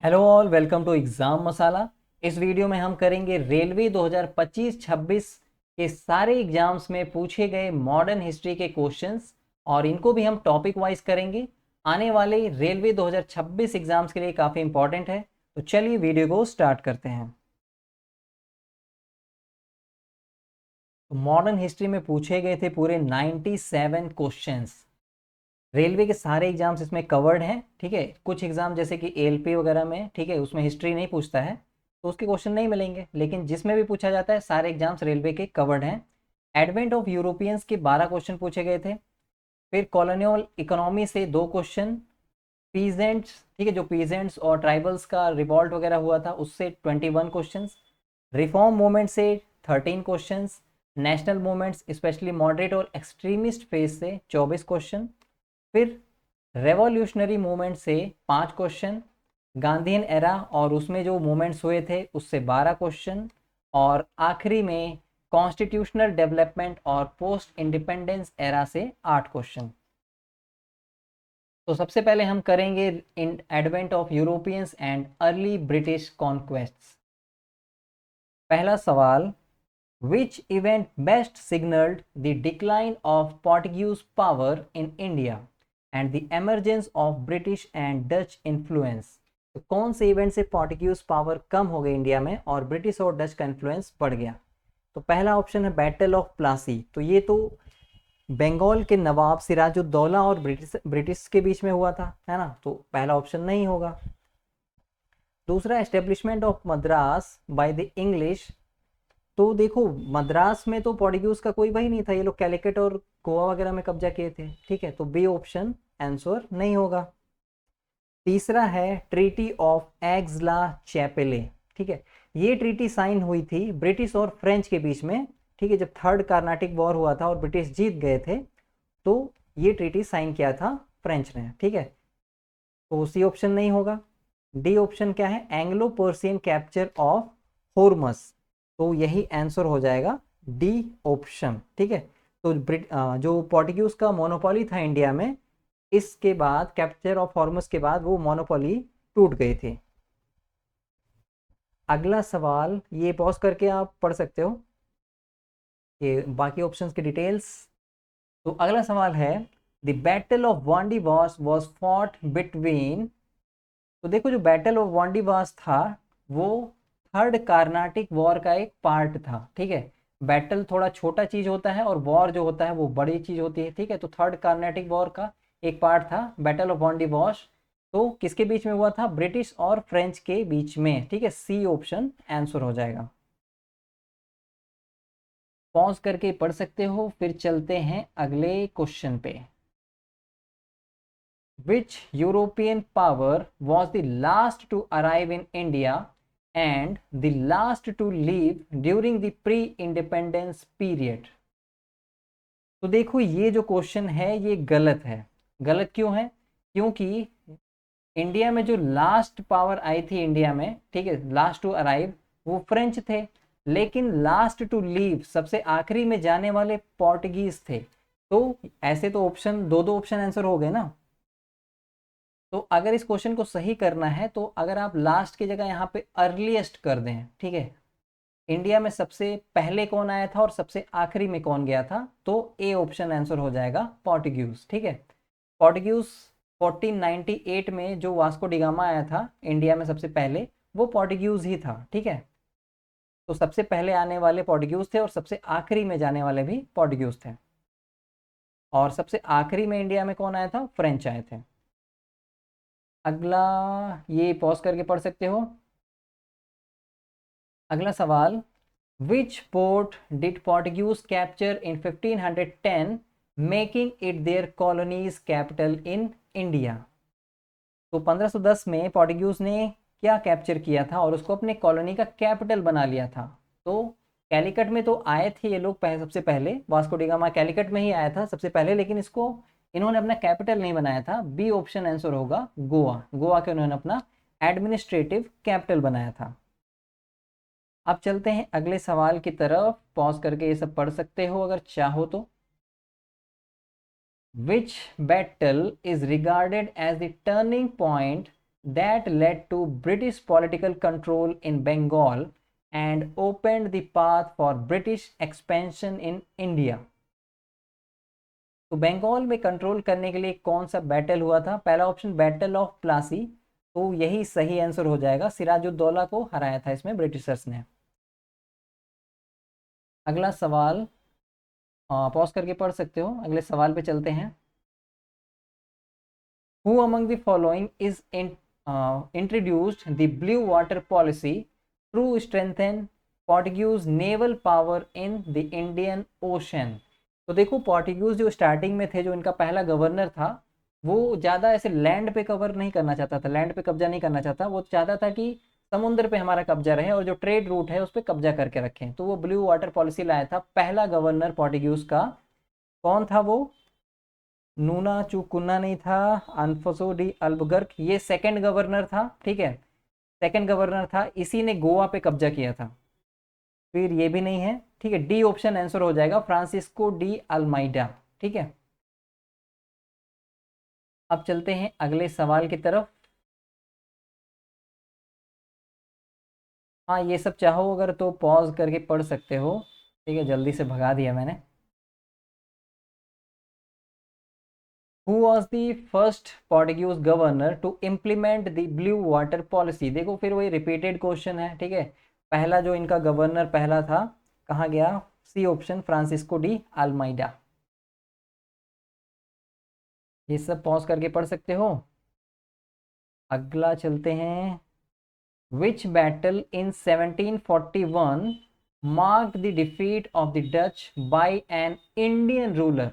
Hello all, welcome to exam masala. इस video में हम करेंगे रेलवे 2025-26 के सारे एग्जाम्स में पूछे गए मॉडर्न हिस्ट्री के क्वेश्चंस और इनको भी हम टॉपिक वाइज करेंगे। आने वाले रेलवे 2026 एग्जाम्स के लिए काफ़ी इंपॉर्टेंट है। तो चलिए वीडियो को स्टार्ट करते हैं। तो मॉडर्न हिस्ट्री में पूछे गए थे पूरे 97 क्वेश्चंस। रेलवे के सारे एग्जाम्स इसमें कवर्ड हैं। ठीक है, कुछ एग्जाम जैसे कि एएलपी वगैरह में, ठीक है, उसमें हिस्ट्री नहीं पूछता है तो उसके क्वेश्चन नहीं मिलेंगे, लेकिन जिसमें भी पूछा जाता है सारे एग्जाम्स रेलवे के कवर्ड हैं। एडवेंट ऑफ यूरोपियंस के 12 क्वेश्चन पूछे गए थे। फिर कॉलोनियल इकोनॉमी से 2 क्वेश्चन। पीजेंट्स, ठीक है, जो पीजेंट्स और ट्राइबल्स का रिवॉल्ट वगैरह हुआ था उससे 21 क्वेश्चन। रिफॉर्म मूवमेंट से 13 question. National movements specially moderate और एक्सट्रीमिस्ट फेज से 24 क्वेश्चन। फिर रेवोल्यूशनरी मूवमेंट से 5 क्वेश्चन। गांधीयन एरा और उसमें जो मूवमेंट्स हुए थे उससे 12 क्वेश्चन। और आखिरी में कॉन्स्टिट्यूशनल डेवलपमेंट और पोस्ट इंडिपेंडेंस एरा से 8 क्वेश्चन। तो सबसे पहले हम करेंगे इन advent of Europeans and early British conquests. पहला सवाल, Which event best signaled the decline of Portuguese power in India and the emergence of British and Dutch influence? तो कौन से इवेंट से पोर्टुगीज पावर कम हो गई इंडिया में और ब्रिटिश और डच का इन्फ्लुएंस बढ़ गया? तो पहला ऑप्शन है बैटल ऑफ प्लासी। तो ये तो बंगाल के नवाब सिराजुद्दौला और ब्रिटिश के बीच में हुआ था, है ना, तो पहला ऑप्शन नहीं होगा। दूसरा, establishment of Madras by the English. तो देखो, मद्रास में तो पोर्टुगीज का कोई वही नहीं था, ये लोग कैलिकट और गोवा वगैरह में कब्जा किए थे। ठीक है, तो बी ऑप्शन आंसर नहीं होगा। तीसरा है ट्रीटी ऑफ एग्सला चैपेले। ठीक है, ये ट्रीटी साइन हुई थी ब्रिटिश और फ्रेंच के बीच में। ठीक है, जब थर्ड कार्नाटिक वॉर हुआ था और ब्रिटिश जीत गए थे तो ये ट्रीटी साइन किया था फ्रेंच ने। ठीक है, तो सी ऑप्शन नहीं होगा। डी ऑप्शन क्या है, एंग्लो पर्सियन कैप्चर ऑफ होर्मस। तो यही आंसर हो जाएगा डी ऑप्शन। ठीक है, तो जो पोर्टुगीज का मोनोपोली था इंडिया में, इसके बाद कैप्चर ऑफ हॉर्मस के बाद वो मोनोपोली टूट गई थी। अगला सवाल, ये पॉज करके आप पढ़ सकते हो ये बाकी ऑप्शंस की डिटेल्स। तो अगला सवाल है, the battle of Wandiwash was fought between. तो देखो, जो बैटल ऑफ वांडीवास था वो थर्ड कार्नाटिक वॉर का एक पार्ट था। ठीक है, बैटल थोड़ा छोटा चीज होता है और वॉर जो होता है वो बड़ी चीज होती है। ठीक है, तो थर्ड कार्नाटिक वॉर का एक पार्ट था बैटल ऑफ वांडीवास। तो किसके बीच में हुआ था? ब्रिटिश और फ्रेंच के बीच में। ठीक है, सी ऑप्शन आंसर हो जाएगा। पॉज करके पढ़ सकते हो, फिर चलते हैं अगले क्वेश्चन पे। Which European power was the last to arrive in India and the last to leave during the pre-independence period? तो देखो, ये जो क्वेश्चन है ये गलत है। गलत क्यों है? क्योंकि इंडिया में जो लास्ट पावर आई थी इंडिया में, ठीक है, लास्ट टू अराइव वो फ्रेंच थे, लेकिन लास्ट टू लीव सबसे आखिरी में जाने वाले पोर्टुगीज थे। तो ऐसे तो ऑप्शन दो दो ऑप्शन आंसर हो गए ना। तो अगर इस क्वेश्चन को सही करना है तो अगर आप लास्ट की जगह यहाँ पे अर्लीस्ट कर दें, ठीक है, इंडिया में सबसे पहले कौन आया था और सबसे आखिरी में कौन गया था, तो ए ऑप्शन आंसर हो जाएगा पोर्टुगीज। ठीक है, पोर्टुगीज 1498 में जो वास्को डिगामा आया था इंडिया में सबसे पहले, वो पोर्टुगीज ही था। ठीक है, तो सबसे पहले आने वाले पोर्टुगीज थे और सबसे आखिरी में जाने वाले भी पोर्टुगीज थे। और सबसे आखिरी में इंडिया में कौन आया था? फ्रेंच आए थे। अगला, ये पॉज करके पढ़ सकते हो। अगला सवाल, which port did Portuguese capture in 1510 making it their colonies capital in India? तो 1510 में पोर्टुगीज ने क्या कैप्चर किया था और उसको अपने कॉलोनी का कैपिटल बना लिया था? तो कैलिकट में तो आए थे ये लोग सबसे पहले, वास्को डिगामा कैलिकट में ही आया था सबसे पहले, लेकिन इसको इन्होंने अपना कैपिटल नहीं बनाया था। बी ऑप्शन आंसर होगा गोवा। गोवा के उन्होंने अपना एडमिनिस्ट्रेटिव कैपिटल बनाया था। अब चलते हैं अगले सवाल की तरफ, पॉज करके ये सब पढ़ सकते हो अगर चाहो तो। Which battle is regarded as the turning point that led to British political control in Bengal and opened the path for British expansion in India. तो बंगाल में कंट्रोल करने के लिए कौन सा बैटल हुआ था? पहला ऑप्शन बैटल ऑफ प्लासी, तो यही सही आंसर हो जाएगा। सिराजुद्दौला को हराया था इसमें ब्रिटिशर्स ने। अगला सवाल पॉज करके पढ़ सकते हो, अगले सवाल पे चलते हैं। Who among the following is introduced the blue water policy to strengthen Portuguese naval power in the Indian Ocean? तो देखो पोर्टुगीज जो स्टार्टिंग में थे, जो इनका पहला गवर्नर था, वो ज़्यादा ऐसे लैंड पे कवर नहीं करना चाहता था, लैंड पे कब्जा नहीं करना चाहता। वो चाहता था कि समुद्र पे हमारा कब्जा रहे और जो ट्रेड रूट है उस पर कब्जा करके रखें। तो वो ब्लू वाटर पॉलिसी लाया था। पहला गवर्नर पोर्टुगीज का कौन था? वो नूना चुकुन्ना नहीं था, अल्फोंसो डी अल्बुकर्क, ये सेकंड गवर्नर था। ठीक है, सेकंड गवर्नर था, इसी ने गोवा पे कब्जा किया था। फिर ये भी नहीं है। ठीक है, डी ऑप्शन आंसर हो जाएगा, फ्रांसिस्को डी अल्माइडा। ठीक है, अब चलते हैं अगले सवाल की तरफ। हाँ, ये सब चाहो अगर तो पॉज करके पढ़ सकते हो। ठीक है, जल्दी से भगा दिया मैंने। Who was the first Portuguese governor to implement the blue water policy? देखो फिर वही रिपीटेड क्वेश्चन है। ठीक है, पहला जो इनका गवर्नर पहला था कहाँ गया? C option, Francisco de Almeida. ये सब पॉज करके पढ़ सकते हो। अगला चलते हैं। Which battle in 1741 marked the defeat of the Dutch by an Indian ruler?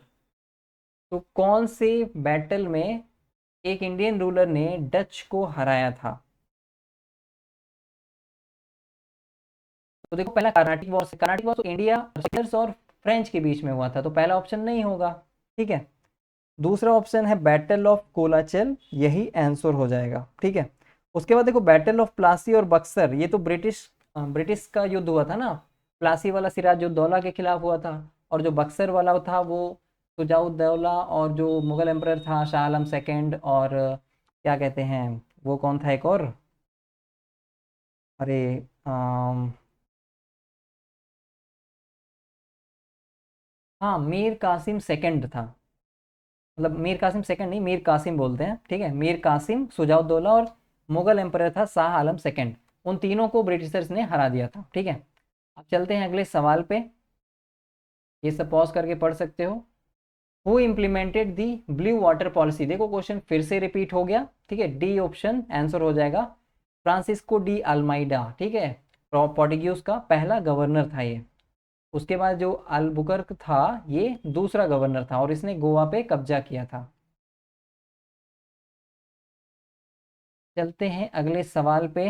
तो कौन से बैटल में एक इंडियन रूलर ने डच को हराया था? तो देखो पहला कर्नाटिक वॉर, कर्नाटिक वॉर तो इंडिया और फ्रेंच के बीच में हुआ था, तो पहला ऑप्शन नहीं होगा। ठीक है, दूसरा ऑप्शन है बैटल ऑफ कोलाचल, यही आंसर हो जाएगा। ठीक है, उसके बाद देखो बैटल ऑफ प्लासी और बक्सर, ये तो ब्रिटिश का युद्ध हुआ था ना। प्लासी वाला सिराजुद्दौला के खिलाफ हुआ था, और जो बक्सर वाला था वो सुजाउद्दौला और जो मुगल एम्परर था शाह आलम सेकेंड, और क्या कहते हैं वो कौन था एक और, अरे हाँ मीर कासिम सेकंड था। मतलब मीर कासिम सेकंड नहीं, मीर कासिम बोलते हैं। ठीक है, मीर कासिम, सुजाउद्दौला और मुगल एम्परर था शाह आलम सेकंड। उन तीनों को ब्रिटिशर्स ने हरा दिया था। ठीक है, अब चलते हैं अगले सवाल पे। ये सब पॉज करके पढ़ सकते हो। Who implemented the blue water policy? देखो क्वेश्चन फिर से रिपीट हो गया। ठीक है, डी ऑप्शन आंसर हो जाएगा, फ्रांसिस्को डी अल्माइडा। ठीक है, पोर्टुगीज का पहला गवर्नर था ये। उसके बाद जो अल्बुकर्क था ये दूसरा गवर्नर था, और इसने गोवा पे कब्जा किया था। चलते हैं अगले सवाल पे।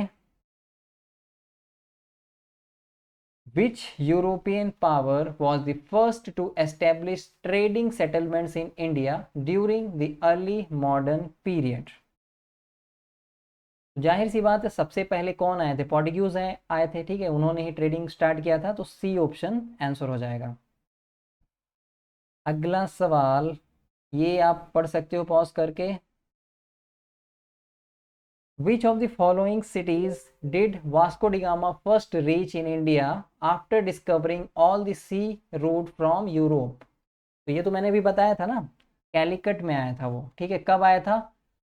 Which European power was the first to establish trading settlements in India during the early modern period? जाहिर सी बात है, सबसे पहले कौन आए थे? पोर्टुगीज आए थे। ठीक है, उन्होंने ही ट्रेडिंग स्टार्ट किया था, तो सी ऑप्शन आंसर हो जाएगा। अगला सवाल ये आप पढ़ सकते हो पॉज करके। Which of the following cities did Vasco da Gama first reach in India after discovering all the sea route from Europe? तो ये तो मैंने भी बताया था ना, कैलिकट में आया था वो। ठीक है, कब आया था?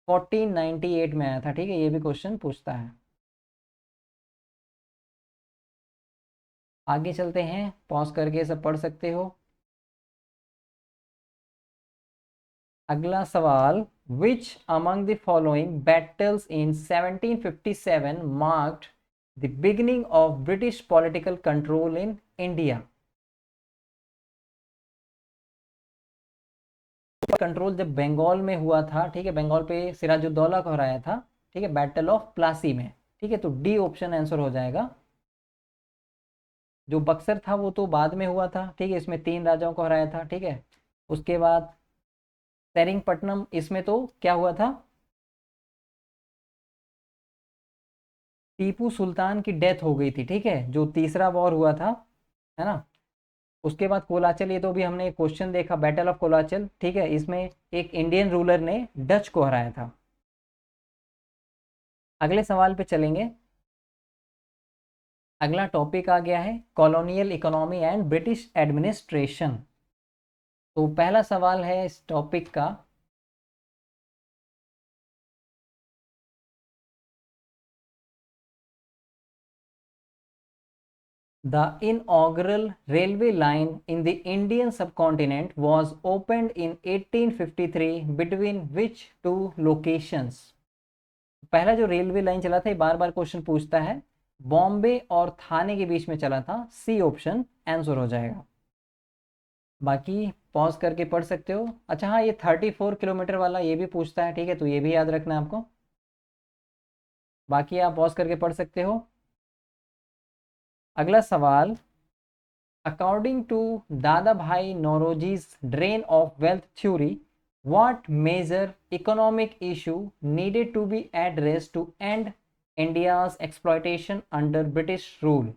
1498 में आया था। ठीक है, ये भी क्वेश्चन पूछता है। आगे चलते हैं, पॉज करके सब पढ़ सकते हो। अगला सवाल, which among the following battles in 1757 marked the beginning of British political control in India? Control जब बंगाल में हुआ था। ठीक है, बंगाल पे सिराजुद्दौला को हराया था। ठीक है, बैटल ऑफ प्लासी में। ठीक है, तो डी ऑप्शन आंसर हो जाएगा। जो बक्सर था वो तो बाद में हुआ था। ठीक है, इसमें 3 राजाओं को हराया था। ठीक है, उसके बाद सेरिंगपट्टनम, इसमें तो क्या हुआ था? टीपू सुल्तान की डेथ हो गई थी। ठीक है, जो तीसरा वॉर हुआ था, है ना। उसके बाद कोलाचल, ये तो भी हमने क्वेश्चन देखा, बैटल ऑफ कोलाचल। ठीक है, इसमें एक इंडियन रूलर ने डच को हराया था। अगले सवाल पे चलेंगे। अगला टॉपिक आ गया है colonial economy and British administration. तो पहला सवाल है इस टॉपिक का, the inaugural railway line in the Indian subcontinent was opened in 1853 between which two locations? पहला जो रेलवे लाइन चला था, ये बार बार क्वेश्चन पूछता है, बॉम्बे और थाने के बीच में चला था। सी ऑप्शन आंसर हो जाएगा। बाकी पॉज करके पढ़ सकते हो। अच्छा हाँ, ये 34 किलोमीटर वाला ये भी पूछता है, ठीक है, तो ये भी याद रखना है आपको। बाकी आप पॉज करके पढ़ सकते हो। अगला सवाल, अकॉर्डिंग टू दादा भाई नौरोजी's drain of wealth theory, what major economic issue needed to be addressed to end India's exploitation under British rule?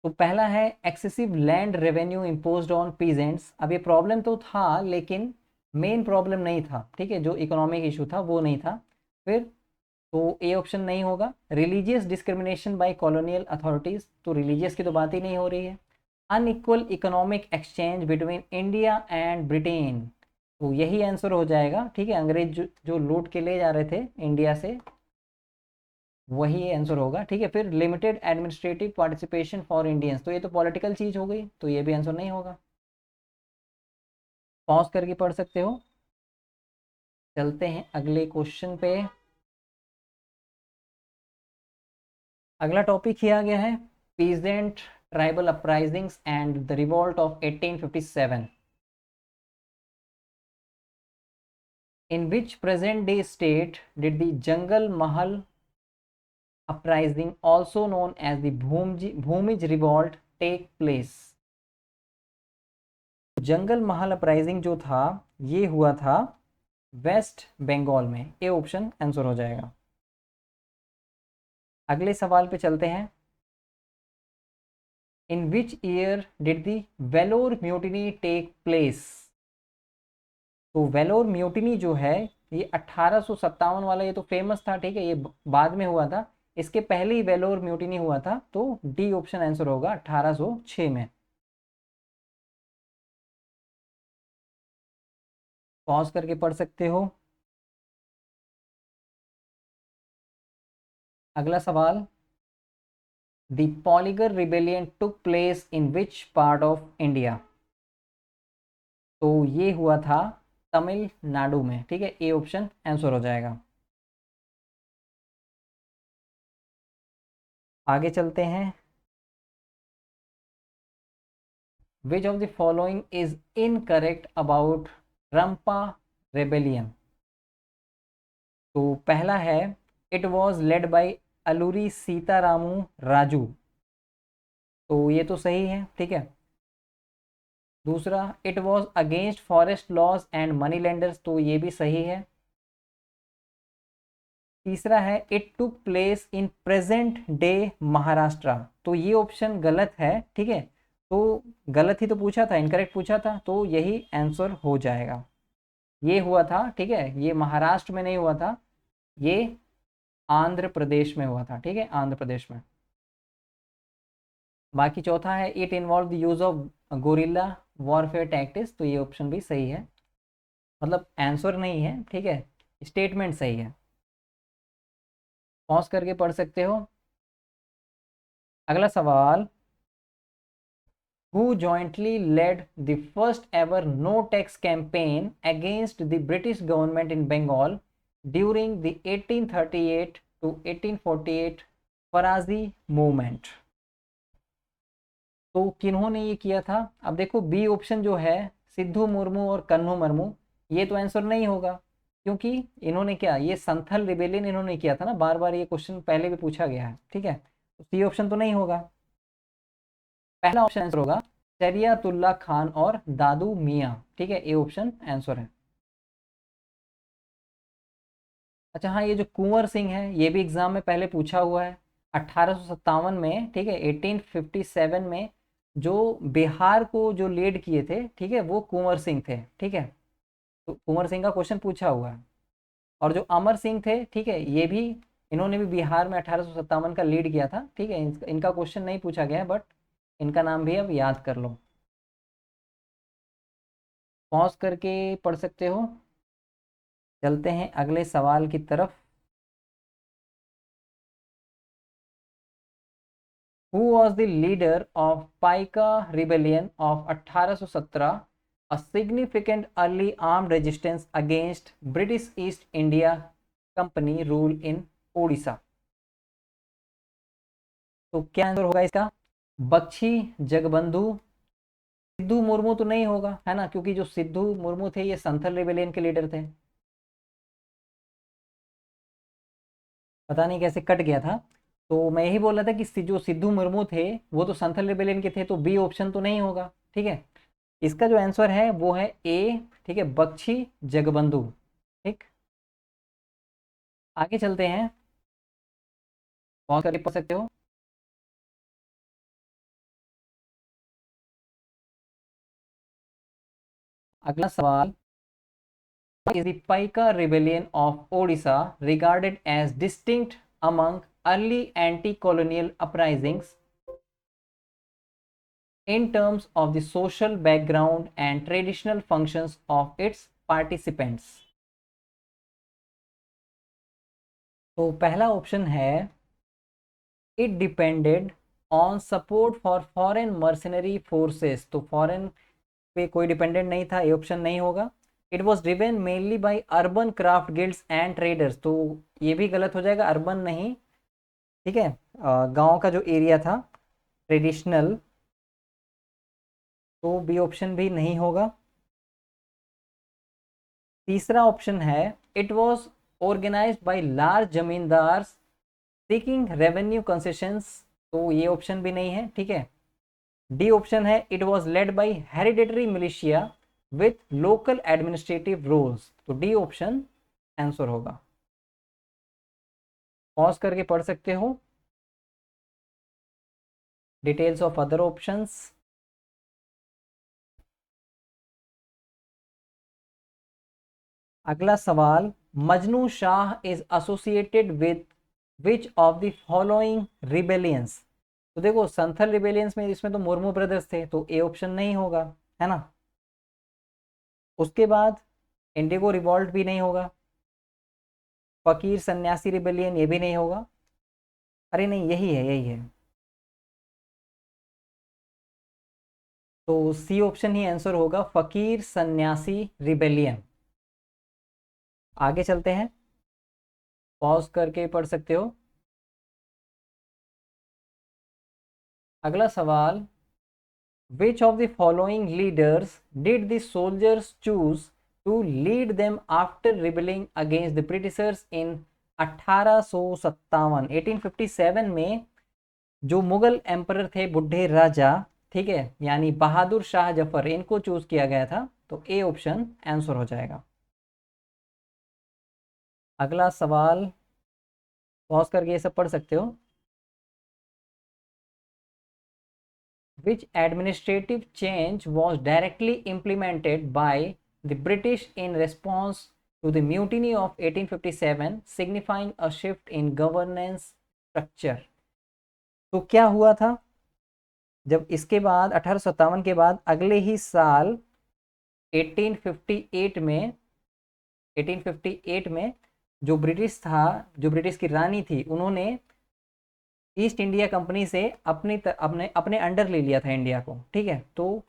तो पहला है excessive land revenue imposed on peasants. अब ये प्रॉब्लम तो था लेकिन मेन प्रॉब्लम नहीं था, ठीक है, जो इकोनॉमिक इशू था वो नहीं था। फिर तो ए ऑप्शन नहीं होगा। Religious discrimination by colonial authorities, तो रिलीजियस की तो बात ही नहीं हो रही है। Unequal economic exchange between India and Britain, तो यही आंसर हो जाएगा, ठीक है। अंग्रेज जो लूट के ले जा रहे थे इंडिया से, वही आंसर होगा, ठीक है। फिर limited administrative participation for Indians, तो ये तो पॉलिटिकल चीज हो गई, तो ये भी आंसर नहीं होगा। पॉज करके पढ़ सकते हो। चलते हैं अगले क्वेश्चन पे। अगला टॉपिक ही आ गया है peasant tribal uprisings and the revolt of 1857, in which present day state did the Jangal Mahal uprising, also known as the Bhumij revolt, take place? Jungle Mahal uprising जो था ये हुआ था वेस्ट बंगाल में। ए ऑप्शन आंसर हो जाएगा। अगले सवाल पे चलते हैं। In which year did the Vellore mutiny take place? तो वेलोर म्यूटिनी जो है ये 1857 वाला, ये तो फेमस था, ठीक है, ये बाद में हुआ था। इसके पहले ही वेलोर म्यूटिनी हुआ था, तो डी ऑप्शन आंसर होगा 1806 में। पॉज करके पढ़ सकते हो। अगला सवाल, the पॉलीगर rebellion took place in which part of India? तो ये हुआ था तमिलनाडु में, ठीक है, ए ऑप्शन आंसर हो जाएगा। आगे चलते हैं। Which of the following is incorrect about Rampa rebellion? तो पहला है it was led by Alluri Sitarama Raju, तो ये तो सही है, ठीक है। दूसरा, it was against forest laws and money lenders, तो ये भी सही है। तीसरा है it took place in present day Maharashtra, तो ये ऑप्शन गलत है, ठीक है। तो गलत ही तो पूछा था, इनकरेक्ट पूछा था, तो यही आंसर हो जाएगा। ये हुआ था, ठीक है, ये महाराष्ट्र में नहीं हुआ था, ये आंध्र प्रदेश में हुआ था, ठीक है, आंध्र प्रदेश में। बाकी चौथा है it involve the use of guerrilla warfare tactics, तो ये ऑप्शन भी सही है, मतलब आंसर नहीं है, ठीक है, स्टेटमेंट सही है। पॉज करके पढ़ सकते हो। अगला सवाल, who jointly led the first ever no tax campaign against the British government in Bengal during the 1838 to 1848 फराजी movement? तो किन्होंने ये किया था? अब देखो बी ऑप्शन जो है सिद्धू मुर्मू और कन्हू मुर्मू, ये तो आंसर नहीं होगा, क्योंकि इन्होंने क्या, ये संथल रिबेलियन इन्होंने किया था ना, बार बार ये क्वेश्चन पहले भी पूछा गया है, ठीक है, तो सी ऑप्शन तो नहीं होगा। पहला ऑप्शन आंसर होगा शरियतुल्लाह खान और दादू मियाँ, ठीक है, ए ऑप्शन आंसर है। अच्छा हाँ, ये जो कुंवर सिंह है ये भी एग्जाम में पहले पूछा हुआ है, 1857 में, ठीक है, 1857 में जो बिहार को जो लीड किए थे, ठीक है, वो कुंवर सिंह थे, ठीक है, तो कुंवर सिंह का क्वेश्चन पूछा हुआ है। और जो अमर सिंह थे, ठीक है, ये भी, इन्होंने भी बिहार में 1857 का लीड किया था, ठीक है। इनका क्वेश्चन नहीं पूछा गया है, बट इनका नाम भी अब याद कर लो। पॉज करके पढ़ सकते हो। चलते हैं अगले सवाल की तरफ। Who was the leader of Paika rebellion of 1817, a significant early armed resistance against British East India Company rule in Odisha? तो क्या आंसर होगा इसका? बख्शी जगबंधु। सिद्धू मुर्मू तो नहीं होगा, है ना, क्योंकि जो सिद्धू मुर्मू थे ये संथल रिबेलियन के लीडर थे। पता नहीं कैसे कट गया था। तो मैं यही बोल रहा था कि जो सिद्धू मुर्मू थे वो तो संथल रिबेलियन के थे, तो बी ऑप्शन तो नहीं होगा, ठीक है। इसका जो आंसर है वो है ए, ठीक है, बख्शी जगबंधु। ठीक, आगे चलते हैं। पॉज करके पढ़ सकते हो। अगला सवाल, is the Paika rebellion of Odisha regarded as distinct among early anti-colonial uprisings in terms of the social background and traditional functions of its participants? तो पहला ऑप्शन है it depended on support for foreign mercenary forces. तो foreign पे कोई dependent नहीं था, ये option नहीं होगा। It was driven mainly by urban craft guilds and traders. तो ये भी गलत हो जाएगा, अर्बन नहीं, ठीक है, गांव का जो एरिया था, ट्रेडिशनल, तो बी ऑप्शन भी नहीं होगा। तीसरा ऑप्शन है it was organised by large zamindar seeking revenue concessions. तो ये ऑप्शन भी नहीं है, ठीक है। डी ऑप्शन है it was led by hereditary militia with local administrative roles. तो डी ऑप्शन आंसर होगा। पॉज करके पढ़ सकते हो। Details of other options. अगला सवाल, Majnu Shah is associated with which of the following rebellions. तो देखो संथल रिबेलियंस में इसमें तो मुर्मू ब्रदर्स थे, तो ए ऑप्शन नहीं होगा, है ना। उसके बाद इंडिगो रिवॉल्ट भी नहीं होगा, फकीर सन्यासी रिबेलियन ये भी नहीं होगा। अरे नहीं, यही है, यही है। तो सी ऑप्शन ही आंसर होगा, फकीर सन्यासी रिबेलियन। आगे चलते हैं। पॉज करके पढ़ सकते हो। अगला सवाल, which of the following leaders did the soldiers choose to lead them after rebelling against the Britishers in 1857? 1857 में जो मुगल एम्परर थे, बुढ़े राजा, ठीक है, यानी बहादुर शाह जफर, इनको चूज किया गया था। तो ए ऑप्शन आंसर हो जाएगा। अगला सवाल, पॉज करके ये सब पढ़ सकते हो। Which administrative change was directly implemented by the British in response to the mutiny of 1857, signifying a shift in governance structure? तो क्या हुआ था जब इसके बाद 1857 के बाद अगले ही साल 1858 में 1858 में जो ब्रिटिश था, जो ब्रिटिश की रानी थी, उन्होंने ईस्ट इंडिया कंपनी से अपने अपने अंडर ले लिया था इंडिया को, ठीक है। तो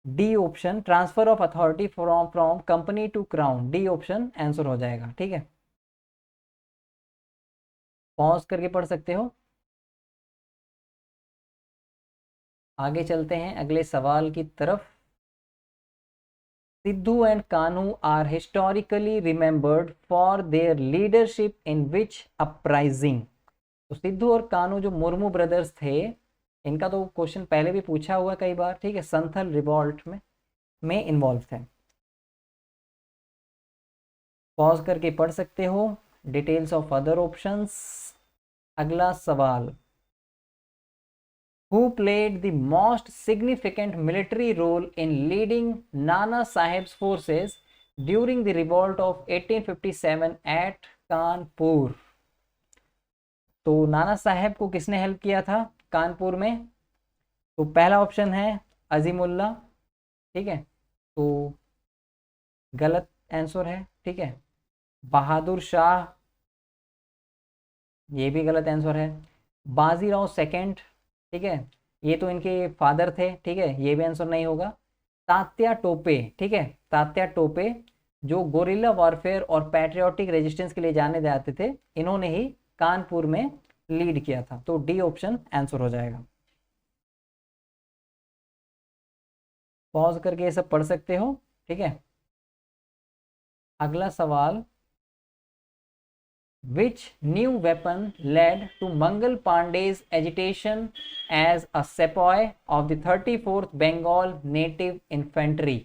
D option, transfer of authority from from company to crown, D option answer हो जाएगा, ठीक है। पॉज करके पढ़ सकते हो। आगे चलते हैं अगले सवाल की तरफ। Sidhu and Kanhu are historically remembered for their leadership in which uprising. तो सिद्धू और कान्हू जो मुर्मू ब्रदर्स थे, इनका तो क्वेश्चन पहले भी पूछा हुआ कई बार, ठीक है, संथल रिवॉल्ट में इन्वॉल्व थे। पॉज करके पढ़ सकते हो। Details of other options. अगला सवाल, who played the most significant military role in leading Nana Sahib's forces during the revolt of 1857 at Kanpur. तो नाना साहेब को किसने हेल्प किया था कानपुर में? तो पहला ऑप्शन है अजीमुल्ला, ठीक है, तो गलत आंसर है, ठीक है। बहादुर शाह, ये भी गलत आंसर है। बाजीराव सेकंड, ठीक है, ये तो इनके फादर थे, ठीक है, ये भी आंसर नहीं होगा। तात्या टोपे, ठीक है, तात्या टोपे जो गोरिल्ला वॉरफेयर और पैट्रियोटिक रेजिस्टेंस के लिए जाने जाते थे, इन्होंने ही कानपुर में लीड किया था। तो डी ऑप्शन आंसर हो जाएगा। पॉज करके ये सब पढ़ सकते हो, ठीक है। अगला सवाल, which new weapon led to Mangal Pandey's agitation as a sepoy of the 34th Bengal Native Infantry?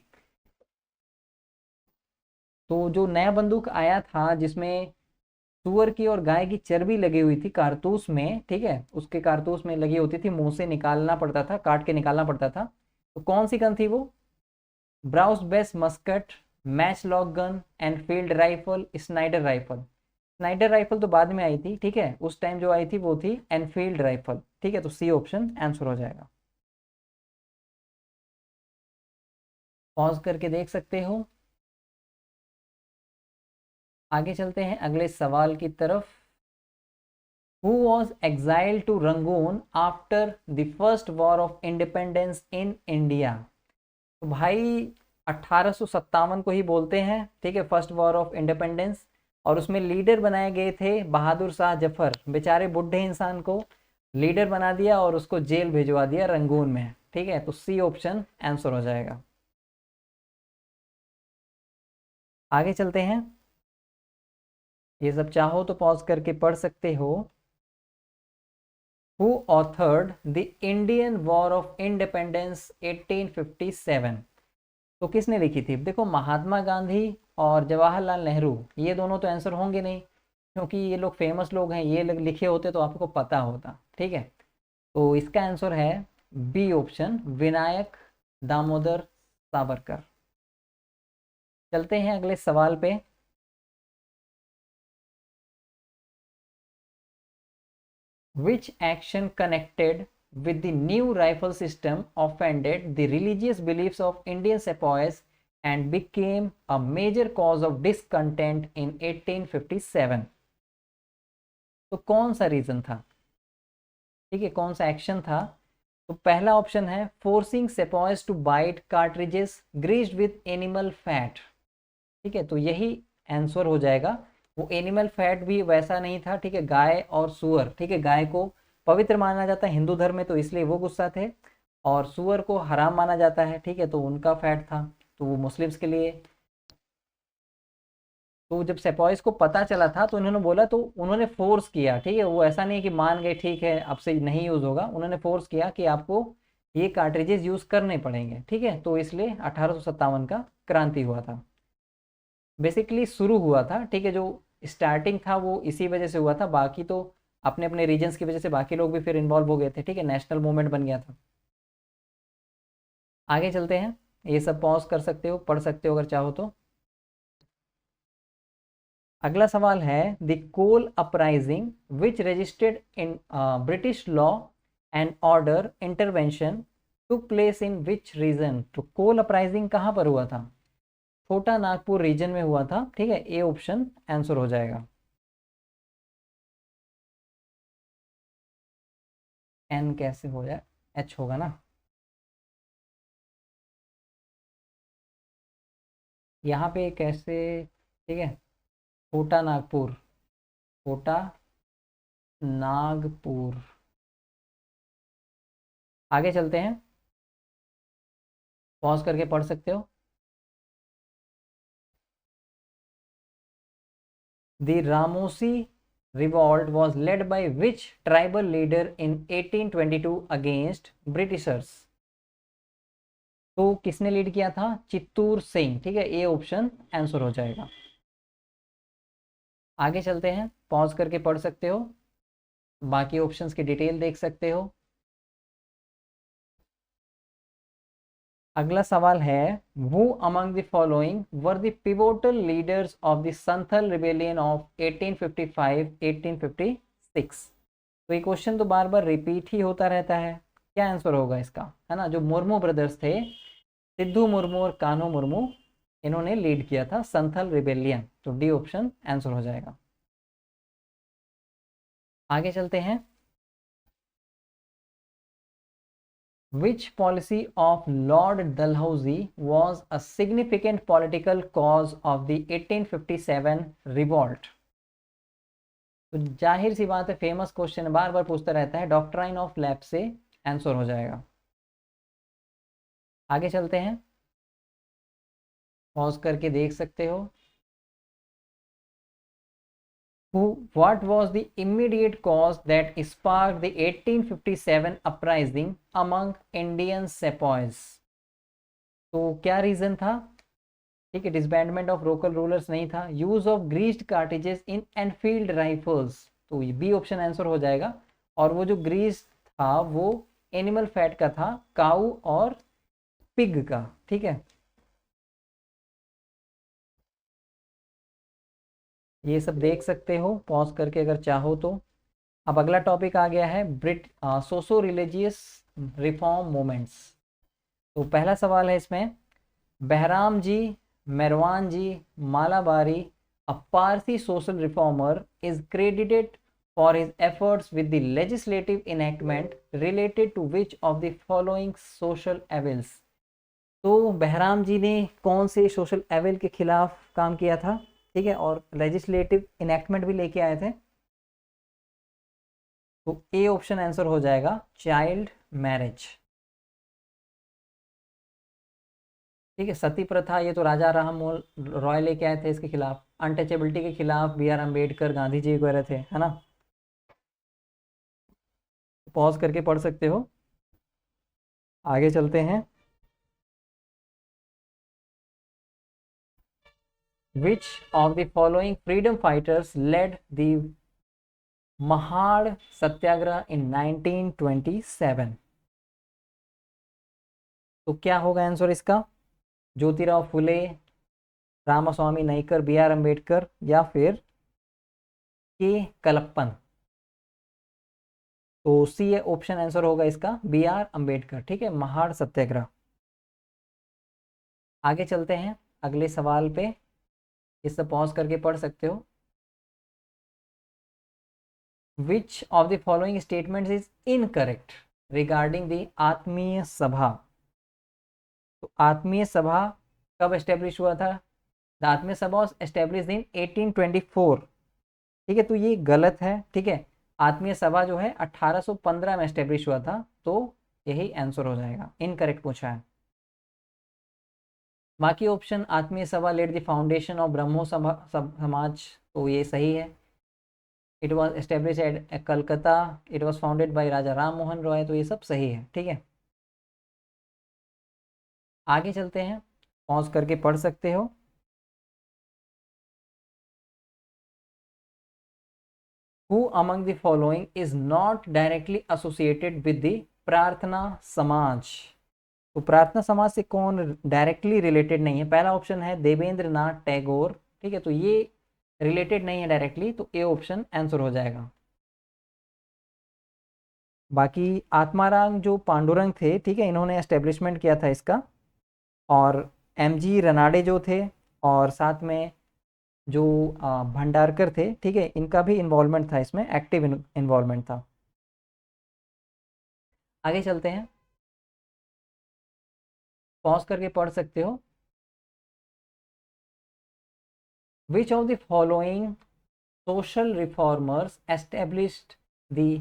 तो जो नया बंदूक आया था जिसमें सुअर की और गाय की चर्बी लगी हुई थी कारतूस में, ठीक है, उसके कारतूस में लगी होती थी, मुंह से निकालना पड़ता था, काट के निकालना पड़ता था। तो कौन सी गन थी वो? Browse base Muscat, match lock gun, Enfield rifle, Snyder rifle. Snyder rifle तो बाद में आई थी, ठीक है, उस टाइम जो आई थी वो थी एनफील्ड राइफल, ठीक है। तो सी ऑप्शन आंसर हो जाएगा। पॉज करके देख सकते हो। आगे चलते हैं अगले सवाल की तरफ। Who was exiled to Rangoon after the first war of independence in India? तो भाई 1857 को ही बोलते हैं, ठीक है, फर्स्ट वॉर ऑफ इंडिपेंडेंस। और उसमें लीडर बनाए गए थे बहादुर शाह जफर। बेचारे बुढ़े इंसान को लीडर बना दिया और उसको जेल भिजवा दिया रंगून में, ठीक है। तो सी ऑप्शन आंसर हो जाएगा। आगे चलते हैं। ये सब चाहो तो पॉज करके पढ़ सकते हो। Who authored the Indian War of Independence 1857? तो किसने लिखी थी? देखो, महात्मा गांधी और जवाहरलाल नेहरू, ये दोनों तो आंसर होंगे नहीं, क्योंकि ये लोग फेमस लोग हैं, ये लिखे होते तो आपको पता होता, ठीक है। तो इसका आंसर है बी ऑप्शन, विनायक दामोदर सावरकर। चलते हैं अगले सवाल पे। Which action connected with the new rifle system offended the religious beliefs of Indian sepoys and became a major cause of discontent in 1857? तो कौन सा रीजन था, ठीक है, कौन सा एक्शन था? तो पहला ऑप्शन है forcing sepoys to bite cartridges greased with animal fat, ठीक है, तो यही आंसर हो जाएगा। वो एनिमल फैट भी वैसा नहीं था, ठीक है, गाय और सुअर, ठीक है, गाय को पवित्र माना जाता है हिंदू धर्म में, तो इसलिए वो गुस्सा थे, और सुअर को हराम माना जाता है, ठीक है, तो उनका फैट था, तो वो मुस्लिम्स के लिए। तो जब सेपॉइस को पता चला था तो उन्होंने बोला, तो उन्होंने फोर्स किया, ठीक है, वो ऐसा नहीं कि मान गए ठीक है अब से नहीं यूज होगा, उन्होंने फोर्स किया कि आपको ये कार्ट्रिजेस यूज करने पड़ेंगे, ठीक है। तो इसलिए 1857 का क्रांति हुआ था, बेसिकली शुरू हुआ था, ठीक है, जो स्टार्टिंग था वो इसी वजह से हुआ था, बाकी तो अपने अपने रीजन्स की वजह से बाकी लोग भी फिर इन्वॉल्व हो गए थे, ठीक है, नेशनल मूवमेंट बन गया था। आगे चलते हैं। ये सब पॉज कर सकते हो, पढ़ सकते हो अगर चाहो तो। अगला सवाल है, the Kol uprising which registered in British law and order intervention took place in which region? तो कोल अपराइजिंग कहाँ पर हुआ था? छोटा नागपुर रीजन में हुआ था, ठीक है, ए ऑप्शन आंसर हो जाएगा। एन कैसे हो जाए, एच होगा ना। यहाँ पे कैसे, ठीक है, छोटा नागपुर, छोटा नागपुर। आगे चलते हैं, पॉज करके पढ़ सकते हो। The Ramoshi revolt was led by which tribal leader in 1822 against Britishers? तो किसने लीड किया था? चित्तूर सिंह, ठीक है, ए ऑप्शन आंसर हो जाएगा। आगे चलते हैं, पॉज करके पढ़ सकते हो, बाकी ऑप्शंस की डिटेल देख सकते हो। अगला सवाल है, who among the following were the pivotal leaders of the Santhal rebellion of 1855-1856? तो ये क्वेश्चन तो बार बार रिपीट ही होता रहता है, क्या आंसर होगा इसका, है ना। जो मुर्मू ब्रदर्स थे, सिद्धू मुर्मू और कान्हू मुर्मू, इन्होंने लीड किया था संथल रिबेलियन, तो डी ऑप्शन आंसर हो जाएगा। आगे चलते हैं। Which policy of Lord Dalhousie was a significant political cause of the 1857 revolt? तो जाहिर सी बात है, फेमस क्वेश्चन बार बार पूछता रहता है, डॉक्ट्राइन ऑफ लैप्स से आंसर हो जाएगा। आगे चलते हैं, पॉज करके देख सकते हो। What was the immediate cause that sparked the 1857 uprising among Indian sepoys? तो क्या रीजन था, ठीक है। डिसबैंडमेंट ऑफ लोकल रूलर्स नहीं था, use of greased कार्टेजेस in Enfield rifles, तो ये बी ऑप्शन आंसर हो जाएगा। और वो जो ग्रीस था वो एनिमल फैट का था, काऊ और पिग का, ठीक है। ये सब देख सकते हो पॉज करके अगर चाहो तो। अब अगला टॉपिक आ गया है सोशो रिलीजियस रिफॉर्म मूवमेंट्स। तो पहला सवाल है इसमें, बहराम जी, मेरवान जी, Malabari, a Parsi social reformer, is credited for his efforts with the legislative enactment related to which of the following social evils? तो बहराम जी ने कौन से सोशल एविल के खिलाफ काम किया था, ठीक है, और लेजिस्लेटिव इनेक्टमेंट भी लेके आए थे। तो ए ऑप्शन आंसर हो जाएगा, चाइल्ड मैरिज, ठीक है। सती प्रथा, ये तो राजा राम मोहन रॉय लेके आए थे इसके खिलाफ। अनटचेबिलिटी के खिलाफ बी आर अम्बेडकर, गांधी जी वगैरह थे, है ना। पॉज करके पढ़ सकते हो। आगे चलते हैं। Which of the following freedom fighters led the Mahad Satyagraha in 1927? तो क्या होगा आंसर इसका, ज्योतिराव फुले, रामास्वामी नाइकर, बी आर अम्बेडकर या फिर के कलप्पन? तो सी ऑप्शन आंसर होगा इसका, बी आर अम्बेडकर, ठीक है, महाड़ सत्याग्रह। आगे चलते हैं अगले सवाल पे, इससे पॉज करके पढ़ सकते हो। Which of the following statements is incorrect regarding the आत्मीय सभा? तो आत्मीय सभा कब एस्टेब्लिश हुआ था? द आत्मीय सभा was established in 1824, ठीक है, तो ये गलत है, ठीक है। आत्मीय सभा जो है 1815 में एस्टेब्लिश हुआ था, तो यही आंसर हो जाएगा, इनकरेक्ट पूछा है। बाकी option, Atmiya Sabha led the foundation of Brahmo Samaj, तो ये सही है। It was establish at Calcutta, it was founded by Raja Ram Mohan Roy, तो ये सब सही है, ठीक है। आगे चलते हैं, पॉज करके पढ़ सकते हो। Who among the following is not directly associated with the प्रार्थना समाज? तो प्रार्थना समाज से कौन डायरेक्टली रिलेटेड नहीं है? पहला ऑप्शन है देवेंद्र नाथ टैगोर, ठीक है, तो ये रिलेटेड नहीं है डायरेक्टली, तो ए ऑप्शन आंसर हो जाएगा। बाकी आत्माराम जो पांडुरंग थे, ठीक है, इन्होंने एस्टेब्लिशमेंट किया था इसका। और एम जी रनाडे जो थे, और साथ में जो भंडारकर थे, ठीक है, इनका भी इन्वॉल्वमेंट था इसमें, एक्टिव इन्वॉल्वमेंट था। आगे चलते हैं, पॉज करके पढ़ सकते हो। Which of the following social reformers established the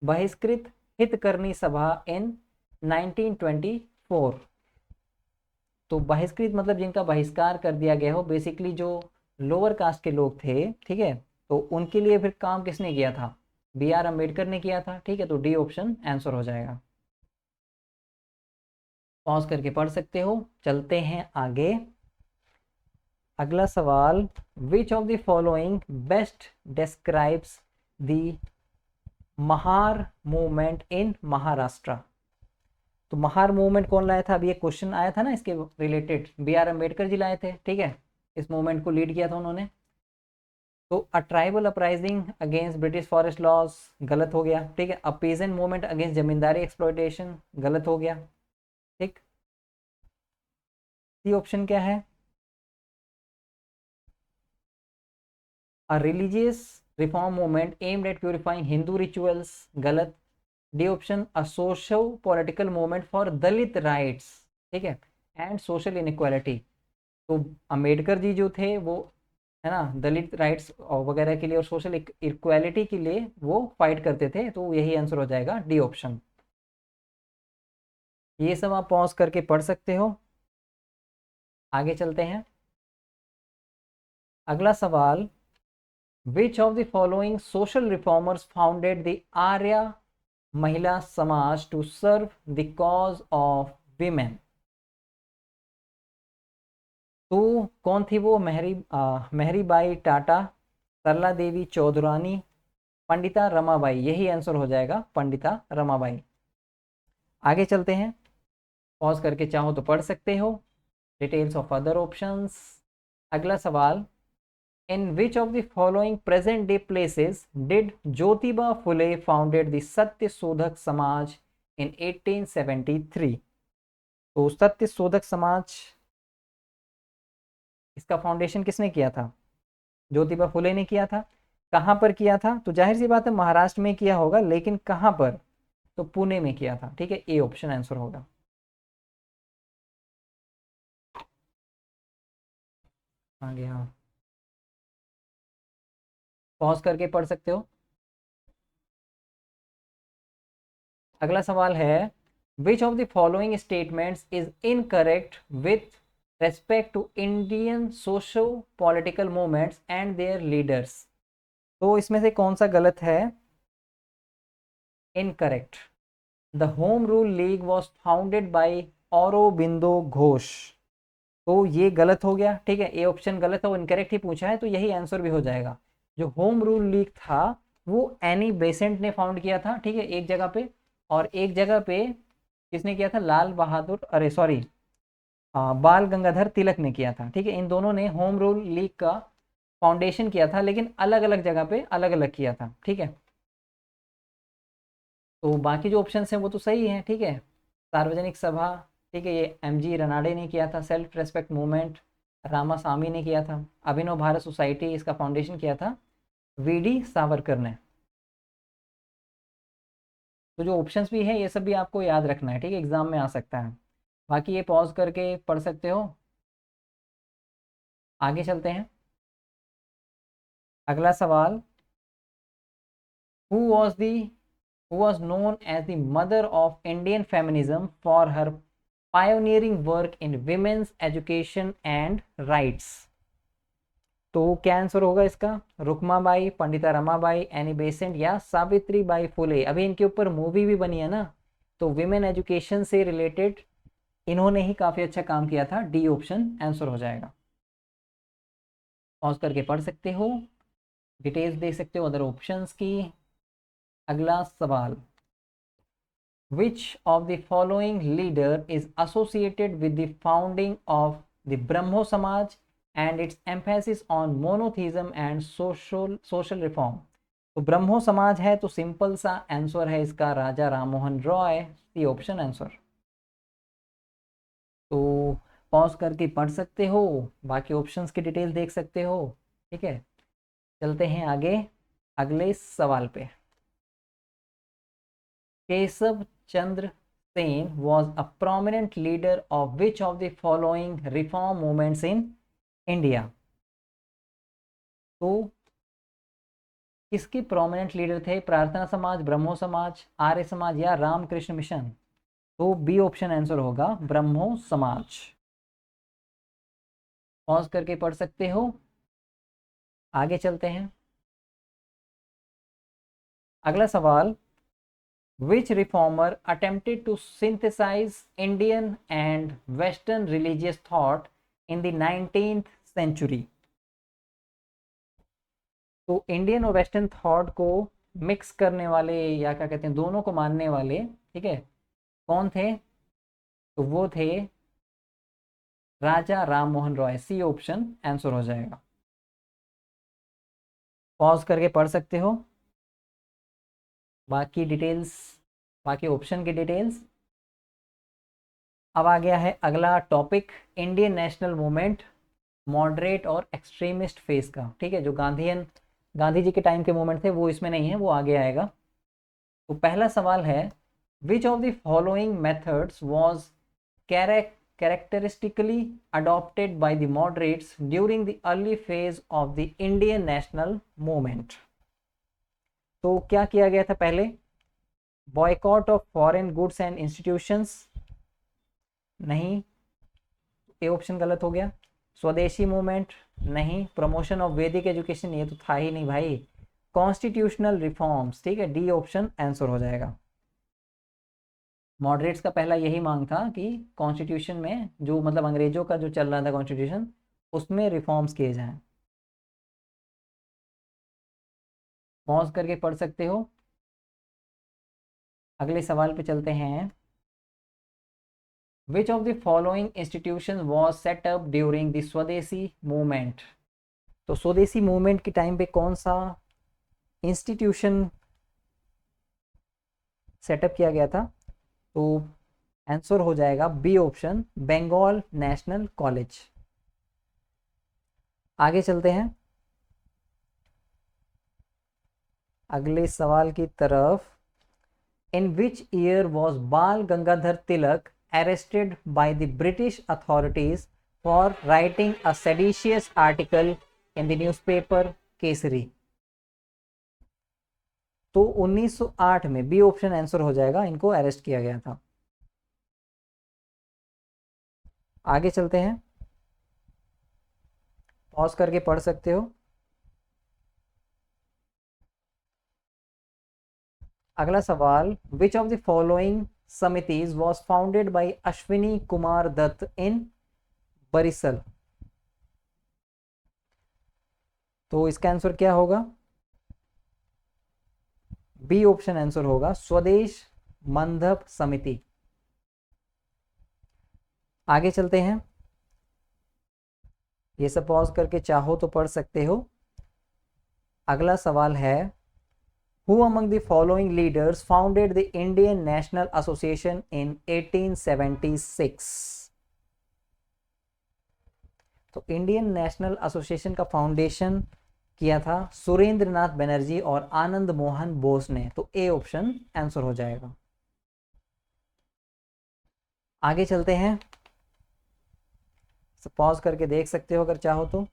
बहिष्कृत हितकरनी सभा in 1924? तो बहिष्कृत मतलब जिनका बहिष्कार कर दिया गया हो, बेसिकली जो लोअर कास्ट के लोग थे, ठीक है, तो उनके लिए फिर काम किसने किया था? बी आर अम्बेडकर ने किया था, ठीक है, तो डी ऑप्शन आंसर हो जाएगा। पॉज करके पढ़ सकते हो। चलते हैं आगे, अगला सवाल, which of the following best describes the Mahar movement in Maharashtra? तो महार मूवमेंट कौन लाया था? अभी एक क्वेश्चन आया था ना इसके related, B are Ambedkar ji लाए थे, ठीक है, इस मूवमेंट को लीड किया था उन्होंने। तो a tribal uprising against British forest laws, गलत हो गया, ठीक है। A peasant movement against zamindari exploitation, गलत हो गया, ठीक। सी ऑप्शन क्या है? A religious reform movement aimed at purifying Hindu rituals, गलत। D option, a social political movement for Dalit rights, ठीक है, एंड सोशल इनइक्वालिटी। तो अम्बेडकर जी जो थे वो, है ना, दलित राइट्स वगैरह के लिए और सोशल इक्वालिटी के लिए वो फाइट करते थे, तो यही आंसर हो जाएगा, डी ऑप्शन। ये सब आप पॉज करके पढ़ सकते हो। आगे चलते हैं। अगला सवाल, which of the following social reformers founded the Arya Mahila Samaj to serve the cause of women? तो कौन थी वो? मेहरीबाई टाटा, सरला देवी चौधरानी, पंडिता रमाबाई, यही आंसर हो जाएगा, पंडिता रमाबाई। आगे चलते हैं, पॉज करके चाहो तो पढ़ सकते हो डिटेल्स ऑफ अदर ऑप्शंस। अगला सवाल, in which of the following present day places did Jyotiba Phule founded the Satyashodhak समाज इन 1873? तो सत्य शोधक समाज, इसका फाउंडेशन किसने किया था? ज्योतिबा फुले ने किया था। कहाँ पर किया था? तो जाहिर सी बात है महाराष्ट्र में किया होगा, लेकिन कहाँ पर? तो पुणे में किया था, ठीक है, ए ऑप्शन आंसर होगा। आगे हाँ, पॉज करके पढ़ सकते हो। अगला सवाल है, which of the following statements is incorrect with respect to Indian socio political movements and their leaders? तो इसमें से कौन सा गलत है? Incorrect, the home rule league was founded by Aurobindo Ghosh, तो ये गलत हो गया, ठीक है, ए ऑप्शन गलत है, वो इनकरेक्ट ही पूछा है, तो यही आंसर भी हो जाएगा। जो होम रूल लीग था वो एनी बेसेंट ने फाउंड किया था, ठीक है, एक जगह पे, और एक जगह पे किसने किया था? लाल बहादुर, अरे सॉरी, बाल गंगाधर तिलक ने किया था, ठीक है। इन दोनों ने होम रूल लीग का फाउंडेशन किया था, लेकिन अलग अलग जगह पे अलग अलग किया था, ठीक है। तो बाकी जो ऑप्शन हैं वो तो सही हैं, ठीक है। सार्वजनिक सभा, ठीक है, ये एमजी रनाडे ने किया था। सेल्फ रेस्पेक्ट मूवमेंट, रामासामी ने किया था। अभिनव भारत सोसाइटी, इसका फाउंडेशन किया था वीडी सावरकर ने। तो जो ऑप्शंस भी है ये सब भी आपको याद रखना है, ठीक है, एग्जाम में आ सकता है। बाकी ये पॉज करके पढ़ सकते हो। आगे चलते हैं। अगला सवाल, who was the who was known as the mother of Indian feminism for her pioneering work in women's education and rights? तो क्या आंसर होगा इसका? रुकमाबाई, पंडिता रमाबाई, एनी बेसेंट या सावित्री बाई फुले? अभी इनके ऊपर मूवी भी बनी है ना, तो विमेन एजुकेशन से रिलेटेड इन्होंने ही काफी अच्छा काम किया था, डी ऑप्शन आंसर हो जाएगा। पॉज करके पढ़ सकते हो, डिटेल्स देख सकते हो अदर ऑप्शंस की। अगला सवाल, which of the following leader is associated with the founding of the Brahmo Samaj and its emphasis on monotheism and social reform? तो ब्रह्मो समाज है, तो सिंपल सा आंसर है इसका Raja Rammohan Roy, C option answer. तो पॉज करके पढ़ सकते हो, बाकी ऑप्शंस की डिटेल देख सकते हो, ठीक है। चलते हैं आगे अगले सवाल पे। केशव चंद्र Sen was a prominent leader of which of the following reform movements in India? तो किसके प्रोमिनेंट लीडर थे? प्रार्थना समाज, ब्रह्मो समाज, आर्य समाज या रामकृष्ण मिशन? तो बी ऑप्शन आंसर होगा, ब्रह्मो समाज। पॉज करके पढ़ सकते हो। आगे चलते हैं। अगला सवाल, which reformer attempted to synthesize Indian and Western religious thought in the 19th century? तो इंडियन और वेस्टर्न थॉट को मिक्स करने वाले, या क्या कहते हैं, दोनों को मानने वाले, ठीक है, कौन थे? तो वो थे Raja Ram Mohan Roy. C option answer हो जाएगा। पॉज करके पढ़ सकते हो बाकी डिटेल्स, बाकी ऑप्शन की डिटेल्स। अब आ गया है अगला topic, Indian national movement moderate और एक्सट्रीमिस्ट फेज का। ठीक है, जो गांधी जी के टाइम के मूवमेंट थे वो इसमें नहीं है, वो आगे आएगा। तो पहला सवाल है, which of the following methods was characteristically adopted by the moderates during the early phase of the Indian national movement? तो क्या किया गया था पहले? Boycott of foreign goods and institutions, नहीं, ए ऑप्शन गलत हो गया। स्वदेशी मूवमेंट, नहीं। प्रमोशन ऑफ वैदिक एजुकेशन, ये तो था ही नहीं भाई। कॉन्स्टिट्यूशनल रिफॉर्म्स, ठीक है, डी ऑप्शन आंसर हो जाएगा। मॉडरेट्स का पहला यही मांग था कि कॉन्स्टिट्यूशन में जो मतलब अंग्रेजों का जो चल रहा था कॉन्स्टिट्यूशन, उसमें रिफॉर्म्स किए जाएं। पॉज करके पढ़ सकते हो। अगले सवाल पे चलते हैं। Which of the following institution was set up during the स्वदेशी मूवमेंट? तो स्वदेशी मूवमेंट के टाइम पे कौन सा इंस्टीट्यूशन सेटअप किया गया था? तो आंसर हो जाएगा B option, Bengal national college. आगे चलते हैं अगले सवाल की तरफ। इन विच ईयर वॉज बाल Gangadhar Tilak arrested by the British authorities for writing a seditious article in the newspaper Kesari? तो 1908 में, बी ऑप्शन आंसर हो जाएगा, इनको अरेस्ट किया गया था। आगे चलते हैं, पॉज करके पढ़ सकते हो। अगला सवाल, which of the following samitis was founded by Ashwini Kumar Dutt in Barisal? तो इसका आंसर क्या होगा? बी ऑप्शन आंसर होगा, स्वदेश मंधप समिति। आगे चलते हैं, ये सब पॉज करके चाहो तो पढ़ सकते हो। अगला सवाल है, Who among the following leaders founded the Indian National Association in 1876? तो इंडियन नेशनल एसोसिएशन का फाउंडेशन किया था सुरेंद्र नाथ बनर्जी और आनंद मोहन बोस ने। तो ए ऑप्शन आंसर हो जाएगा। आगे चलते हैं, पॉज करके देख सकते हो अगर चाहो तो।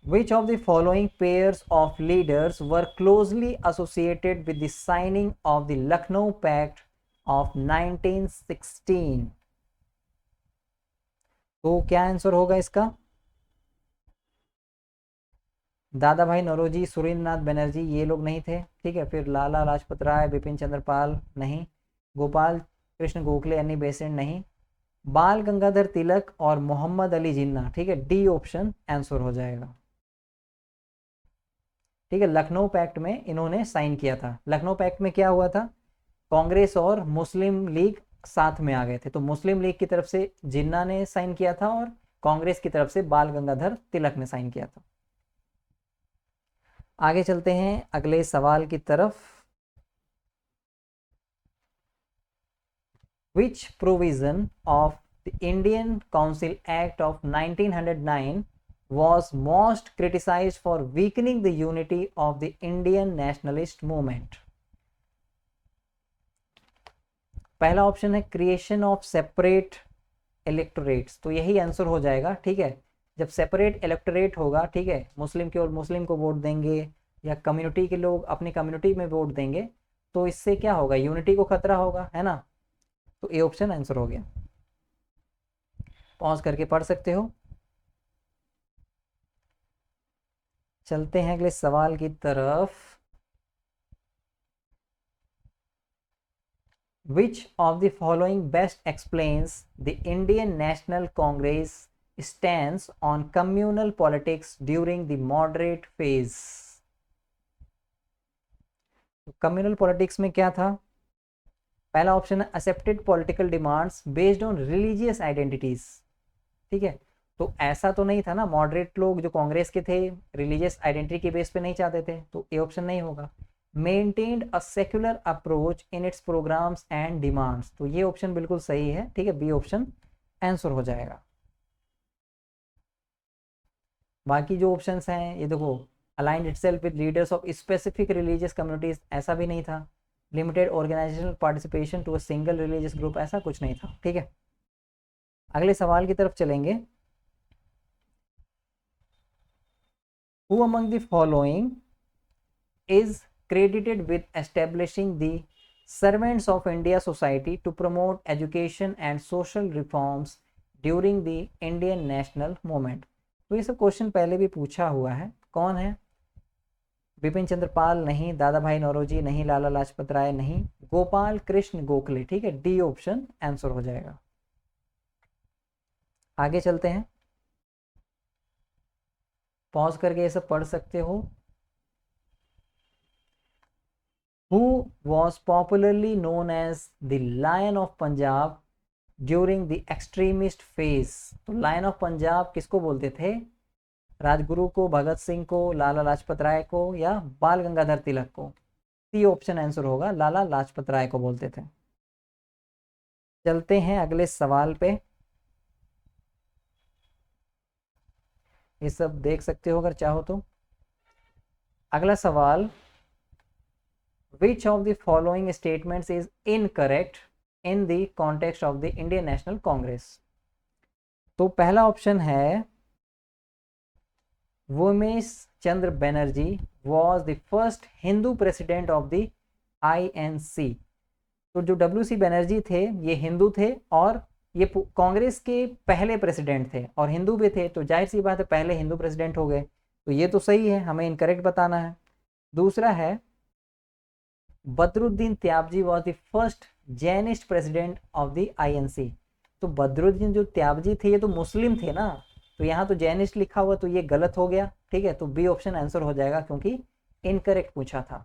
Which of the following pairs of leaders were closely associated with the signing of the Lucknow Pact of 1916? तो क्या आंसर होगा इसका? दादा भाई नौरोजी, सुरेंद्र नाथ बनर्जी, ये लोग नहीं थे। ठीक है, फिर लाला लाजपत राय, बिपिन चंद्र पाल नहीं, गोपाल कृष्ण गोखले यानी बेसेंट नहीं, बाल गंगाधर तिलक और मोहम्मद अली जिन्ना। ठीक है, डी ऑप्शन आंसर हो जाएगा। ठीक है, लखनऊ पैक्ट में इन्होंने साइन किया था। लखनऊ पैक्ट में क्या हुआ था? कांग्रेस और मुस्लिम लीग साथ में आ गए थे। तो मुस्लिम लीग की तरफ से जिन्ना ने साइन किया था और कांग्रेस की तरफ से बाल गंगाधर तिलक ने साइन किया था। आगे चलते हैं अगले सवाल की तरफ। Which provision of the Indian Council Act of 1909 was most criticized for weakening the unity of the Indian nationalist movement? पहला ऑप्शन है क्रिएशन ऑफ सेपरेट इलेक्टोरेट्स। तो यही आंसर हो जाएगा। ठीक है, जब सेपरेट इलेक्टोरेट होगा, ठीक है, मुस्लिम केवल मुस्लिम को वोट देंगे या कम्युनिटी के लोग अपनी कम्युनिटी में वोट देंगे, तो इससे क्या होगा? यूनिटी को खतरा होगा, है ना। तो ए ऑप्शन आंसर हो गया। पॉज करके पढ़ सकते हो। चलते हैं अगले सवाल की तरफ। Which of the following best explains the Indian National Congress stance on communal politics during the moderate phase? Communal politics में क्या था? पहला ऑप्शन है accepted political demands based on religious identities, ठीक है, तो ऐसा तो नहीं था ना, मॉडरेट लोग जो कांग्रेस के थे रिलीजियस आइडेंटिटी के बेस पे नहीं चाहते थे, तो ए ऑप्शन नहीं होगा। Maintained a secular approach in its programmes and demands, तो ये ऑप्शन बिल्कुल सही है, ठीक है, बी ऑप्शन आंसर हो जाएगा। बाकी जो ऑप्शंस हैं ये देखो, aligned itself with leaders of specific religious communities, ऐसा भी नहीं था। Limited organisational participation to a single religious group, ऐसा कुछ नहीं था, ठीक है। अगले सवाल की तरफ चलेंगे। Who among the following is credited with establishing the Servants of India Society to promote education and social reforms during the Indian National Movement। तो ये सब क्वेश्चन पहले भी पूछा हुआ है, कौन है? बिपिन चंद्र पाल नहीं, दादा भाई नौरोजी नहीं, लाला लाजपत राय नहीं, गोपाल कृष्ण गोखले, ठीक है, डी ऑप्शन आंसर हो जाएगा। आगे चलते हैं, पॉज करके ये सब पढ़ सकते हो। Who was popularly known as the Lion of Punjab during the extremist phase? तो लायन ऑफ पंजाब किसको बोलते थे? राजगुरु को, भगत सिंह को, लाला लाजपत राय को, या बाल गंगाधर तिलक को? सी ऑप्शन आंसर होगा, लाला लाजपत राय को बोलते थे। चलते हैं अगले सवाल पे, ये सब देख सकते हो अगर चाहो तो। अगला सवाल, which of the following statements is incorrect in the context of the Indian National Congress? तो पहला ऑप्शन है वोमेश चंद्र Banerjee was the first Hindu president of the INC। तो जो WC बनर्जी थे ये हिंदू थे और ये कांग्रेस के पहले प्रेसिडेंट थे और हिंदू भी थे, तो जाहिर सी बात है पहले हिंदू प्रेसिडेंट हो गए, तो ये तो सही है, हमें इनकरेक्ट बताना है। दूसरा है Badruddin Tyabji was the first Jainist president of the INC। तो बदरुद्दीन जो त्याबजी थे ये तो मुस्लिम थे ना, तो यहाँ तो जैनिस्ट लिखा हुआ, तो ये गलत हो गया, ठीक है, तो बी ऑप्शन आंसर हो जाएगा क्योंकि इनकरेक्ट पूछा था।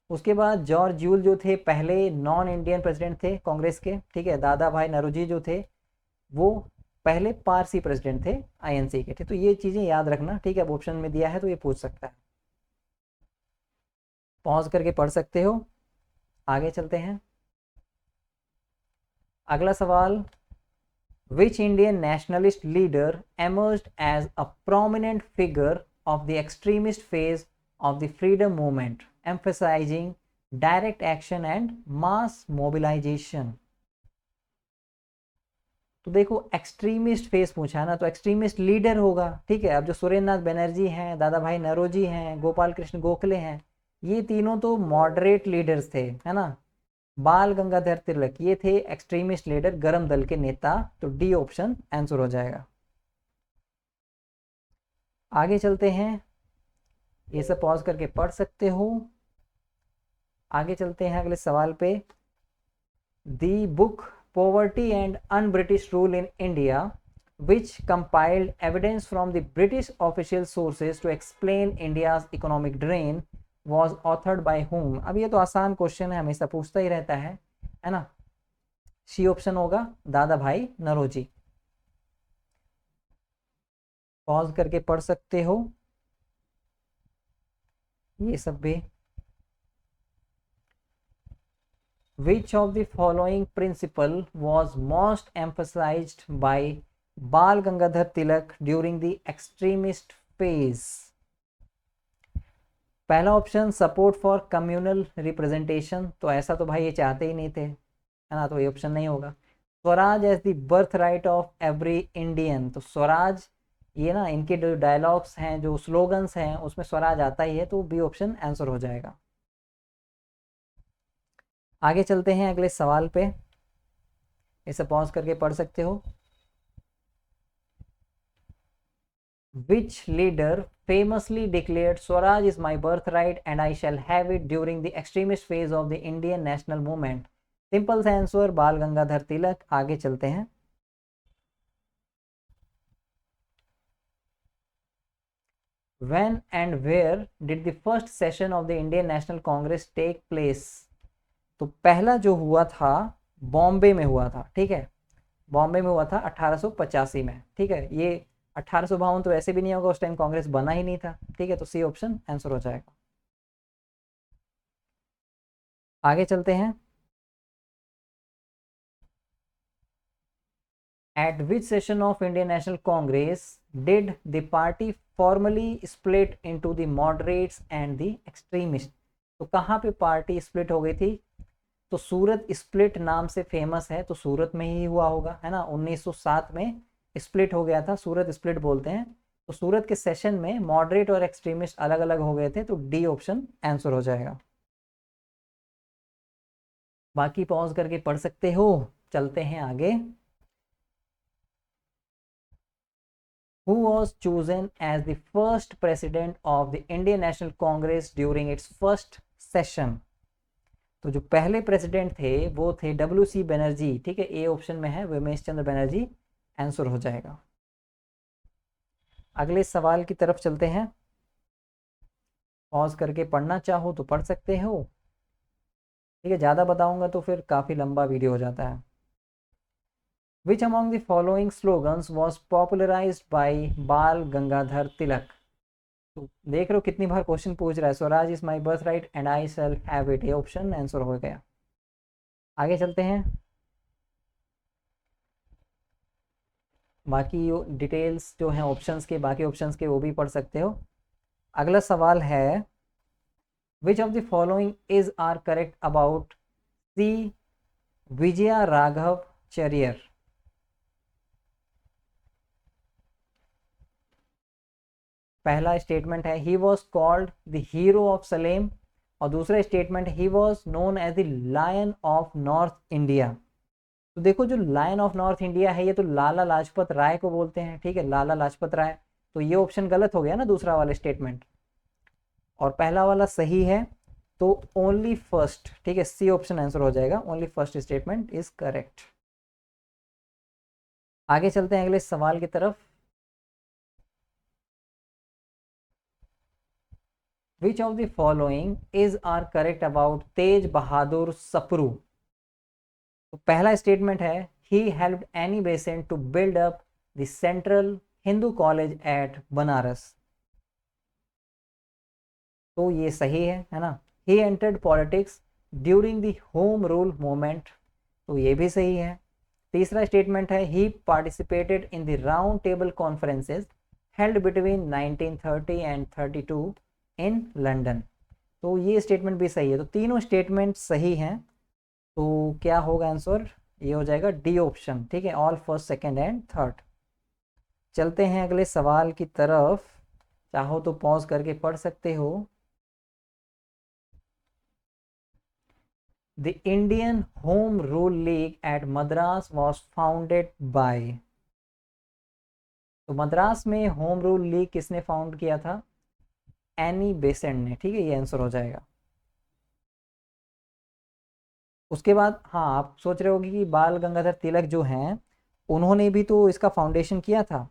उसके बाद जॉर्ज जूल जो थे पहले नॉन इंडियन प्रेसिडेंट थे कांग्रेस के, ठीक है, दादा भाई नौरोजी जो थे वो पहले पारसी प्रेसिडेंट थे INC के, ठीक, तो ये चीजें याद रखना, ठीक है, अब ऑप्शन में दिया है तो ये पूछ सकता है, पॉज करके पढ़ सकते हो। आगे चलते हैं, अगला सवाल, which Indian nationalist leader emerged as a prominent figure of the extremist phase of the freedom movement, emphasizing direct action and mass mobilization? तो देखो एक्सट्रीमिस्ट फेस पूछा है ना, तो एक्सट्रीमिस्ट लीडर होगा, ठीक है। अब जो सुरेंद्र नाथ बनर्जी हैं, दादा भाई नौरोजी हैं, गोपाल कृष्ण गोखले हैं, ये तीनों तो मॉडरेट लीडर्स थे, है ना। बाल गंगाधर तिलक ये थे एक्सट्रीमिस्ट लीडर, गरम दल के नेता, तो डी ऑप्शन आंसर हो जाएगा। आगे चलते हैं, ये सब पॉज करके पढ़ सकते हो। आगे चलते हैं अगले सवाल पे। The book poverty and un British rule in India which compiled evidence from the British official sources to explain India's economic drain was authored by whom? अब ये तो आसान क्वेश्चन है, हमेशा पूछता ही रहता है ना। सी ऑप्शन होगा, दादा भाई नौरोजी। पॉज करके पढ़ सकते हो ये सब भी। Which of the following principle was most emphasized by बाल Gangadhar Tilak during the extremist phase? पहला option support for communal representation, तो ऐसा तो भाई ये चाहते ही नहीं थे, है ना, तो ये ऑप्शन नहीं होगा। Swaraj as the birth right of every Indian, तो स्वराज ये ना इनके जो डायलॉग्स हैं, जो स्लोगन्स हैं, उसमें स्वराज आता ही है, तो बी ऑप्शन आंसर हो जाएगा। आगे चलते हैं अगले सवाल पे, इसे पॉज करके पढ़ सकते हो। Which leader famously declared Swaraj is my birthright and I shall have it during the extremist phase of the Indian national movement? Simple सा आंसर, बाल गंगाधर तिलक। आगे चलते हैं, when and where did the first session of the Indian National Congress take place? तो पहला जो हुआ था बॉम्बे में हुआ था, ठीक है, बॉम्बे में हुआ था 1885 में, ठीक है। ये 1852 तो ऐसे भी नहीं होगा, उस टाइम कांग्रेस बना ही नहीं था, ठीक है। तो सी ऑप्शन आंसर हो जाएगा। आगे चलते हैं। At which session of Indian National Congress did the party formally split into the moderates and the extremists? तो कहाँ पे पार्टी स्प्लिट हो गई थी? तो सूरत स्प्लिट नाम से फेमस है, तो सूरत में ही हुआ होगा, है ना। 1907 में स्प्लिट हो गया था, सूरत स्प्लिट बोलते हैं। तो सूरत के सेशन में मॉडरेट और एक्सट्रीमिस्ट अलग अलग हो गए थे, तो डी ऑप्शन आंसर हो जाएगा। बाकी पॉज करके पढ़ सकते हो। चलते हैं आगे। Who was chosen as the first president of the Indian National Congress during its first session? तो जो पहले प्रेसिडेंट थे वो थे WC बनर्जी, ठीक है। ए ऑप्शन में है विमेश चंद्र बनर्जी, आंसर हो जाएगा। अगले सवाल की तरफ चलते हैं। पॉज करके पढ़ना चाहो तो पढ़ सकते हो, ठीक है। ज़्यादा बताऊंगा तो फिर काफ़ी लंबा वीडियो हो जाता है। Which among the following slogans was popularized by बाल गंगाधर तिलक? तो देख रहे हो कितनी बार क्वेश्चन पूछ रहा है। Swaraj is my birth right and I shall have it, ये ऑप्शन आंसर हो गया। आगे चलते हैं। बाकी डिटेल्स जो हैं ऑप्शंस के, बाकी ऑप्शंस के वो भी पढ़ सकते हो। अगला सवाल है which of the following is are correct about C Vijayaraghavachariar? पहला स्टेटमेंट है he was called the hero of Salem, और दूसरा statement he was known as the lion of north India. तो देखो जो लायन ऑफ नॉर्थ इंडिया है ये तो लाला लाजपत राय को बोलते हैं, ठीक है, लाला लाजपत राय। तो ये ऑप्शन गलत हो गया ना, दूसरा वाला स्टेटमेंट, और पहला वाला सही है। तो ओनली फर्स्ट, ठीक है, सी ऑप्शन आंसर हो जाएगा। Only first statement is correct. आगे चलते हैं अगले सवाल की तरफ। Which of the following is are correct about Tej Bahadur Sapru? तो पहला स्टेटमेंट है he helped Annie Besant to build up the Central Hindu College at Banaras. तो ये सही है ना। He entered politics during the home Rule Movement, तो ये भी सही है। तीसरा स्टेटमेंट है he participated in the round table conferences held between 1930 and 32 in London. तो ये स्टेटमेंट भी सही है। तो तीनों स्टेटमेंट सही हैं। तो क्या होगा आंसर? ये हो जाएगा डी ऑप्शन, ठीक है, all first second and third. चलते हैं अगले सवाल की तरफ। चाहो तो पॉज करके पढ़ सकते हो। The Indian home rule league at Madras was founded by. तो मद्रास में होम रूल लीग किसने फाउंड किया था? एनी बेसेंट ने, ठीक है, ये आंसर हो जाएगा। उसके बाद हाँ, आप सोच रहे होगे कि बाल गंगाधर तिलक जो हैं उन्होंने भी तो इसका फाउंडेशन किया था।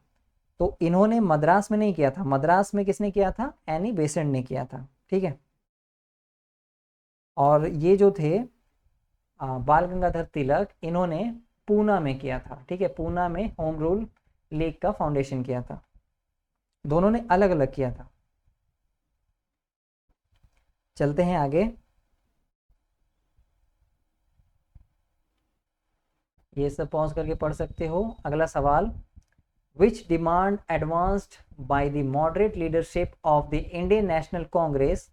तो इन्होंने मद्रास में नहीं किया था, मद्रास में किसने किया था? एनी बेसेंट ने किया था, ठीक है। और ये जो थे बाल गंगाधर तिलक, इन्होंने पूना में किया था, ठीक है, पूना में होम रूल लीग का फाउंडेशन किया था। दोनों ने अलग अलग किया था। चलते हैं आगे। ये सब पॉज करके पढ़ सकते हो। अगला सवाल which demand advanced by the moderate leadership of the Indian National Congress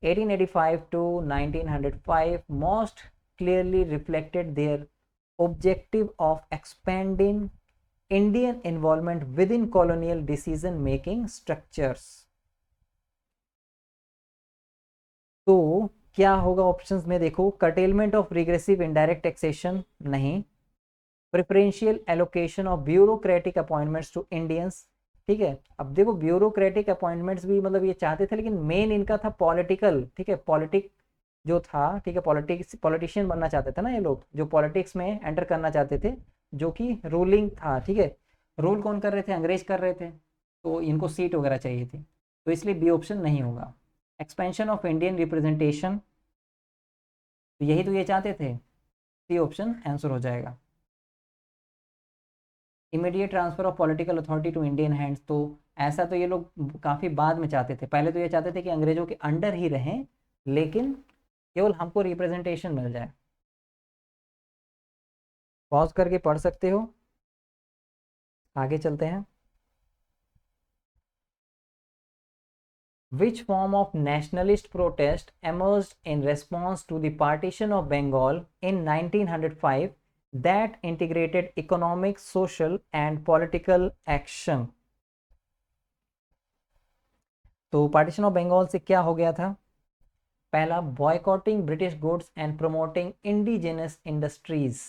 1885 to 1905 most clearly reflected their objective of expanding Indian involvement within colonial decision making structures? तो क्या होगा ऑप्शंस में? देखो, curtailment of regressive indirect taxation नहीं, preferential allocation of bureaucratic appointments to Indians, ठीक है। अब देखो ब्यूरोक्रेटिक अपॉइंटमेंट्स भी मतलब ये चाहते थे, लेकिन मेन इनका था पॉलिटिकल, ठीक है, पॉलिटिक जो था, ठीक है, पॉलिटिशियन बनना चाहते थे ना ये लोग, जो पॉलिटिक्स में एंटर करना चाहते थे, जो कि रूलिंग था, ठीक है। रूल कौन कर रहे थे? अंग्रेज कर रहे थे, तो इनको सीट वगैरह चाहिए थी, तो इसलिए बी ऑप्शन नहीं होगा। एक्सपेंशन ऑफ इंडियन रिप्रेजेंटेशन, तो यही तो ये चाहते थे, सी ऑप्शन आंसर हो जाएगा। Immediate transfer of political authority to Indian hands, तो ऐसा तो ये लोग काफ़ी बाद में चाहते थे, पहले तो ये चाहते थे कि अंग्रेजों के अंडर ही रहें, लेकिन केवल हमको रिप्रेजेंटेशन मिल जाए। पॉज करके पढ़ सकते हो, आगे चलते हैं। Which form of nationalist protest emerged in response to the partition of Bengal in 1905 that integrated economic, social and political action? तो पार्टीशन ऑफ बंगाल से क्या हो गया था? पहला, boycotting British goods and promoting indigenous industries.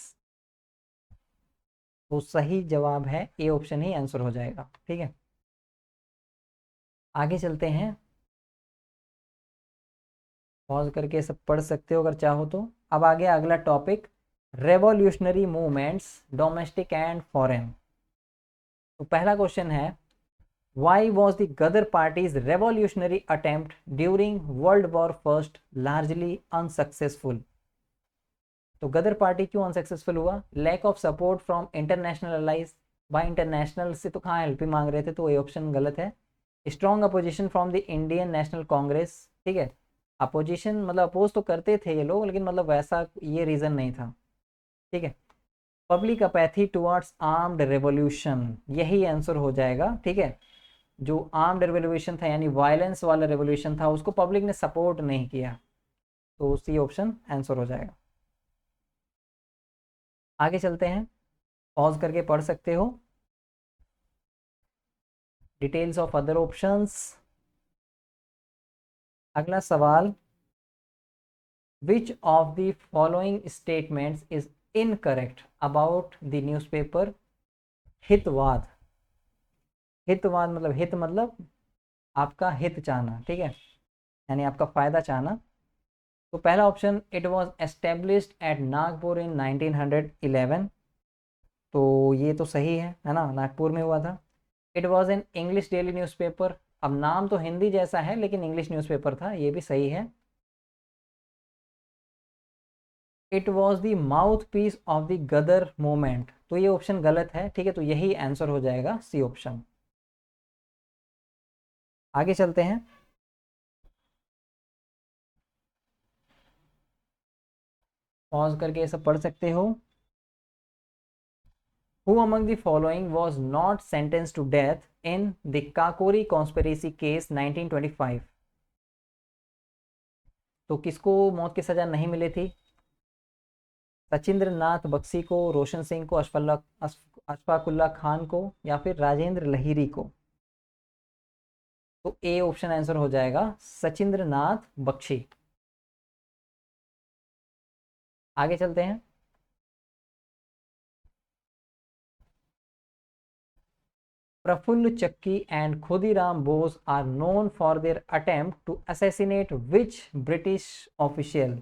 तो सही जवाब है ए ऑप्शन ही आंसर हो जाएगा। ठीक है, आगे चलते हैं, पॉज करके सब पढ़ सकते हो अगर चाहो तो। अब आगे अगला topic, revolutionary movements domestic and foreign. तो पहला क्वेश्चन है, why was the Ghadar party's revolutionary attempt during world war first largely unsuccessful? तो गदर पार्टी क्यों अनसक्सेसफुल हुआ? Lack of support from international allies, भाई इंटरनेशनल से तो कहाँ हेल्प ही मांग रहे थे, तो ये ऑप्शन गलत है। Strong opposition from the Indian national Congress, ठीक है, अपोजिशन मतलब अपोज तो करते थे ये लोग, लेकिन मतलब वैसा ये रीज़न नहीं था। ठीक है, public apathy towards armed revolution, यही आंसर हो जाएगा। ठीक है, जो आर्म्ड रेवोल्यूशन था यानी वायलेंस वाला रेवोल्यूशन था, उसको पब्लिक ने सपोर्ट नहीं किया, तो सी ऑप्शन आंसर हो जाएगा। आगे चलते हैं, पॉज करके पढ़ सकते हो, डिटेल्स ऑफ अदर ऑप्शंस। अगला सवाल, which of the following statements is incorrect about the newspaper Hitavada? Hitavada मतलब, हित मतलब आपका हित चाहना, ठीक है, यानी आपका फायदा चाहना। तो पहला option, it was established at Nagpur in 1911, तो ये तो सही है ना, नागपुर में हुआ था। It was an English daily newspaper, अब नाम तो हिंदी जैसा है लेकिन इंग्लिश न्यूज़पेपर था, ये भी सही है। It was the mouthpiece of the Ghadar movement, तो ये ऑप्शन गलत है। ठीक है, तो यही आंसर हो जाएगा, सी ऑप्शन। आगे चलते हैं, पॉज करके ये सब पढ़ सकते हो। Who among the following was not sentenced to death in the Kakori conspiracy case 1925? तो किसको मौत की सजा नहीं मिली थी? सचिंद्र नाथ बख्शी को, रोशन सिंह को, अशफाकुल्ला खान को, या फिर राजेंद्र लहिरी को? तो ए ऑप्शन आंसर हो जाएगा, सचिंद्र नाथ बख्शी। आगे चलते हैं, Prafulla Chaki and Khudiram Bose are known for their attempt to assassinate which British official?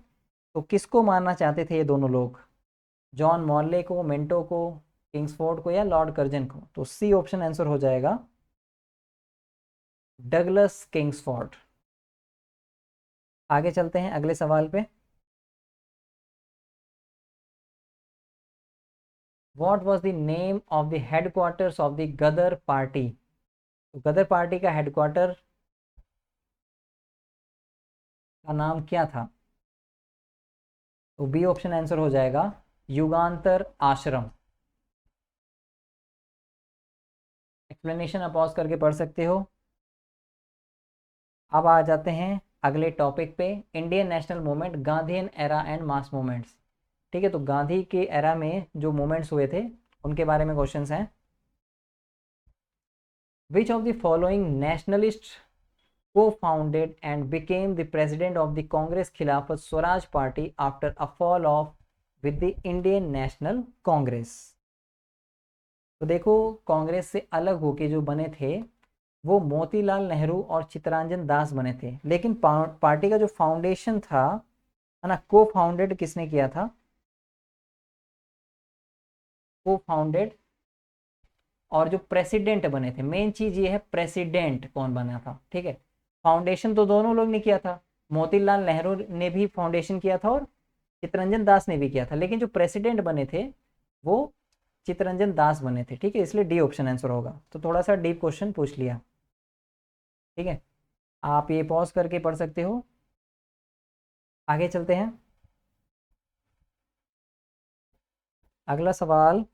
तो किसको मारना चाहते थे ये दोनों लोग? जॉन मॉर्ले को, मिंटो को, किंग्सफोर्ड को, या लॉर्ड कर्जन को? तो सी ऑप्शन आंसर हो जाएगा, डगलस किंग्सफोर्ड। आगे चलते हैं अगले सवाल पे, what was the name of the headquarters of the Ghadar party? तो गदर पार्टी का हेडक्वार्टर का नाम क्या था? तो बी ऑप्शन आंसर हो जाएगा, युगांतर आश्रम। एक्सप्लेनेशन आप पॉज करके पढ़ सकते हो। अब आ जाते हैं अगले टॉपिक पे, Indian national movement, Gandhian era and mass movements. ठीक है, तो गांधी के एरा में जो मूवमेंट्स हुए थे उनके बारे में क्वेश्चंस हैं। Which of the following nationalist co-founded and became the president of the Congress Khilafat Swaraj Party after a fall off with the Indian National Congress? तो देखो, कांग्रेस से अलग होके जो बने थे वो मोतीलाल नेहरू और चित्तरंजन दास बने थे, लेकिन पार्टी का जो फाउंडेशन था, है ना, को फाउंडेड किसने किया था? को फाउंडेड और जो प्रेसिडेंट बने थे, मेन चीज ये है प्रेसिडेंट कौन बना था। ठीक है, फाउंडेशन तो दोनों लोग ने किया था, मोतीलाल नेहरू ने भी फाउंडेशन किया था और चित्तरंजन दास ने भी किया था, लेकिन जो प्रेसिडेंट बने थे वो चित्तरंजन दास बने थे, ठीक है, इसलिए डी ऑप्शन आंसर होगा। तो थोड़ा सा डीप क्वेश्चन पूछ लिया, ठीक है, आप ये पॉज करके पढ़ सकते हो। आगे चलते हैं, अगला सवाल,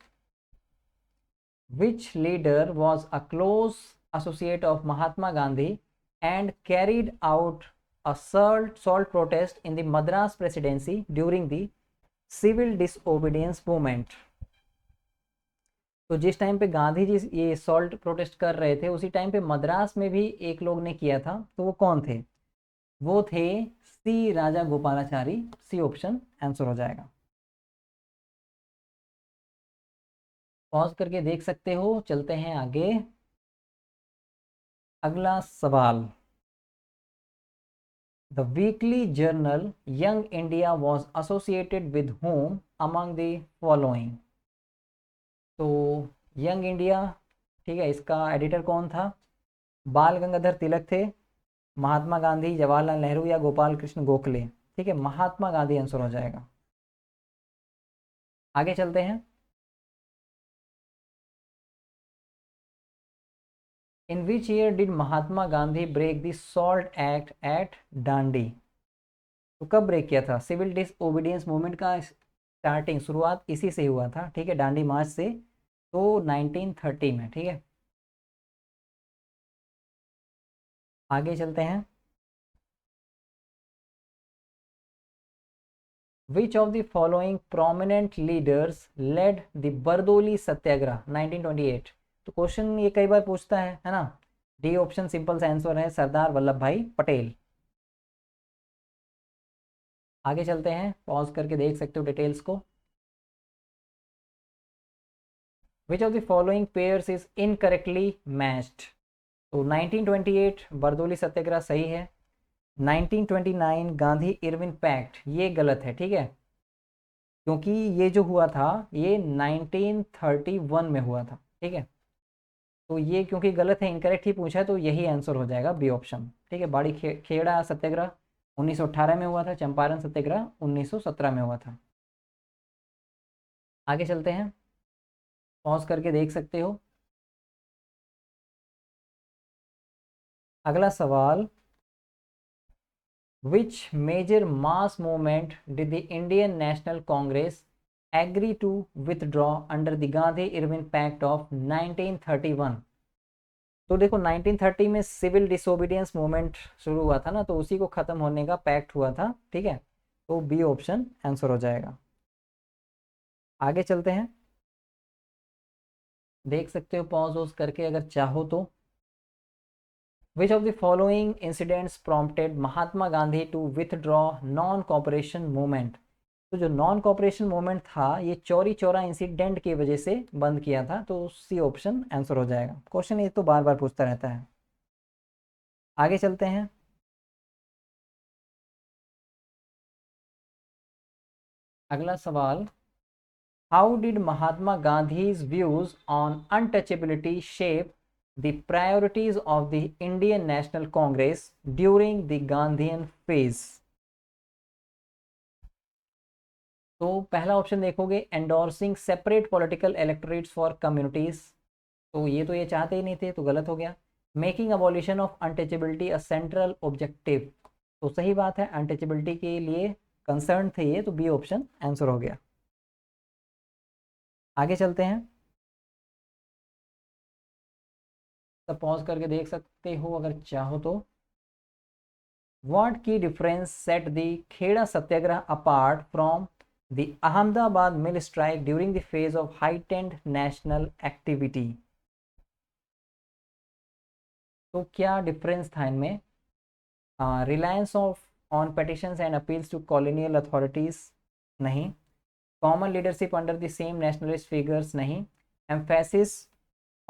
which leader was a close associate of Mahatma Gandhi and carried out a salt protest in the Madras presidency during the civil disobedience movement। तो जिस टाइम पे गांधी जी ये सॉल्ट प्रोटेस्ट कर रहे थे उसी टाइम पे मद्रास में भी एक लोग ने किया था, तो वो कौन थे? वो थे सी राजा गोपालाचारी। सी ऑप्शन आंसर हो जाएगा। पॉज करके देख सकते हो। चलते हैं आगे, अगला सवाल, The weekly journal Young India was associated with whom among the following? तो यंग इंडिया, ठीक है, इसका एडिटर कौन था? बाल गंगाधर तिलक थे, महात्मा गांधी, जवाहरलाल नेहरू या गोपाल कृष्ण गोखले? ठीक है, महात्मा गांधी आंसर हो जाएगा। आगे चलते हैं, in which year did Mahatma Gandhi break the Salt Act at Dandi? तो कब ब्रेक किया था? सिविल डिसओबीडियंस मूवमेंट का स्टार्टिंग, शुरुआत इसी से हुआ था, ठीक है, डांडी मार्च से, तो 1930 में, ठीक है। आगे चलते हैं, which of the following prominent leaders led the Bardoli Satyagraha 1928? तो क्वेश्चन ये कई बार पूछता है ना। डी ऑप्शन सिंपल सा आंसर है सरदार वल्लभ भाई पटेल। आगे चलते हैं, पॉज करके देख सकते हो डिटेल्स को। विच of the following pairs is incorrectly matched? तो 1928 बरदोली सत्याग्रह सही है, 1929 गांधी इरविन पैक्ट ये गलत है, ठीक है, क्योंकि ये जो हुआ था ये 1931 में हुआ था, ठीक है, तो ये क्योंकि गलत है, इनकरेक्ट ही पूछा है, तो यही आंसर हो जाएगा, बी ऑप्शन, ठीक है। बाड़ी खेड़ा सत्याग्रह 1918 में हुआ था, चंपारण सत्याग्रह 1917 में हुआ था। आगे चलते हैं, पॉज करके देख सकते हो। अगला सवाल, which major mass movement did the Indian National Congress agree to withdraw under the Gandhi-Irwin Pact of 1931? तो देखो 1930 में सिविल डिसोबीडियंस मूवमेंट शुरू हुआ था ना, तो उसी को खत्म होने का पैक्ट हुआ था, ठीक है, तो बी ऑप्शन आंसर हो जाएगा। आगे चलते हैं, देख सकते हो पॉज वॉज करके अगर चाहो तो। Which of the following incidents prompted Mahatma Gandhi to withdraw non-cooperation movement? तो जो नॉन कॉपरेशन मूवमेंट था ये चौरी चौरा इंसिडेंट की वजह से बंद किया था, तो सी ऑप्शन आंसर हो जाएगा। क्वेश्चन ये तो बार बार पूछता रहता है। आगे चलते हैं, अगला सवाल, how did Mahatma Gandhi's views on untouchability shape the priorities of the Indian National Congress during the Gandhian phase? तो पहला ऑप्शन देखोगे, endorsing separate political electorates for communities, तो ये चाहते ही नहीं थे, तो गलत हो गया। Making abolition of untouchability a central objective, तो सही बात है, अनटचेबिलिटी के लिए कंसर्न थे ये, तो बी ऑप्शन आंसर हो गया। आगे चलते हैं, तब पॉज करके देख सकते हो अगर चाहो तो। What key difference set the Kheda Satyagraha apart from the Ahmedabad mill strike during the phase of heightened national activity? तो क्या डिफरेंस था इनमें? Reliance of on petitions and appeals to colonial authorities नहीं, common leadership under the same nationalist figures नहीं, emphasis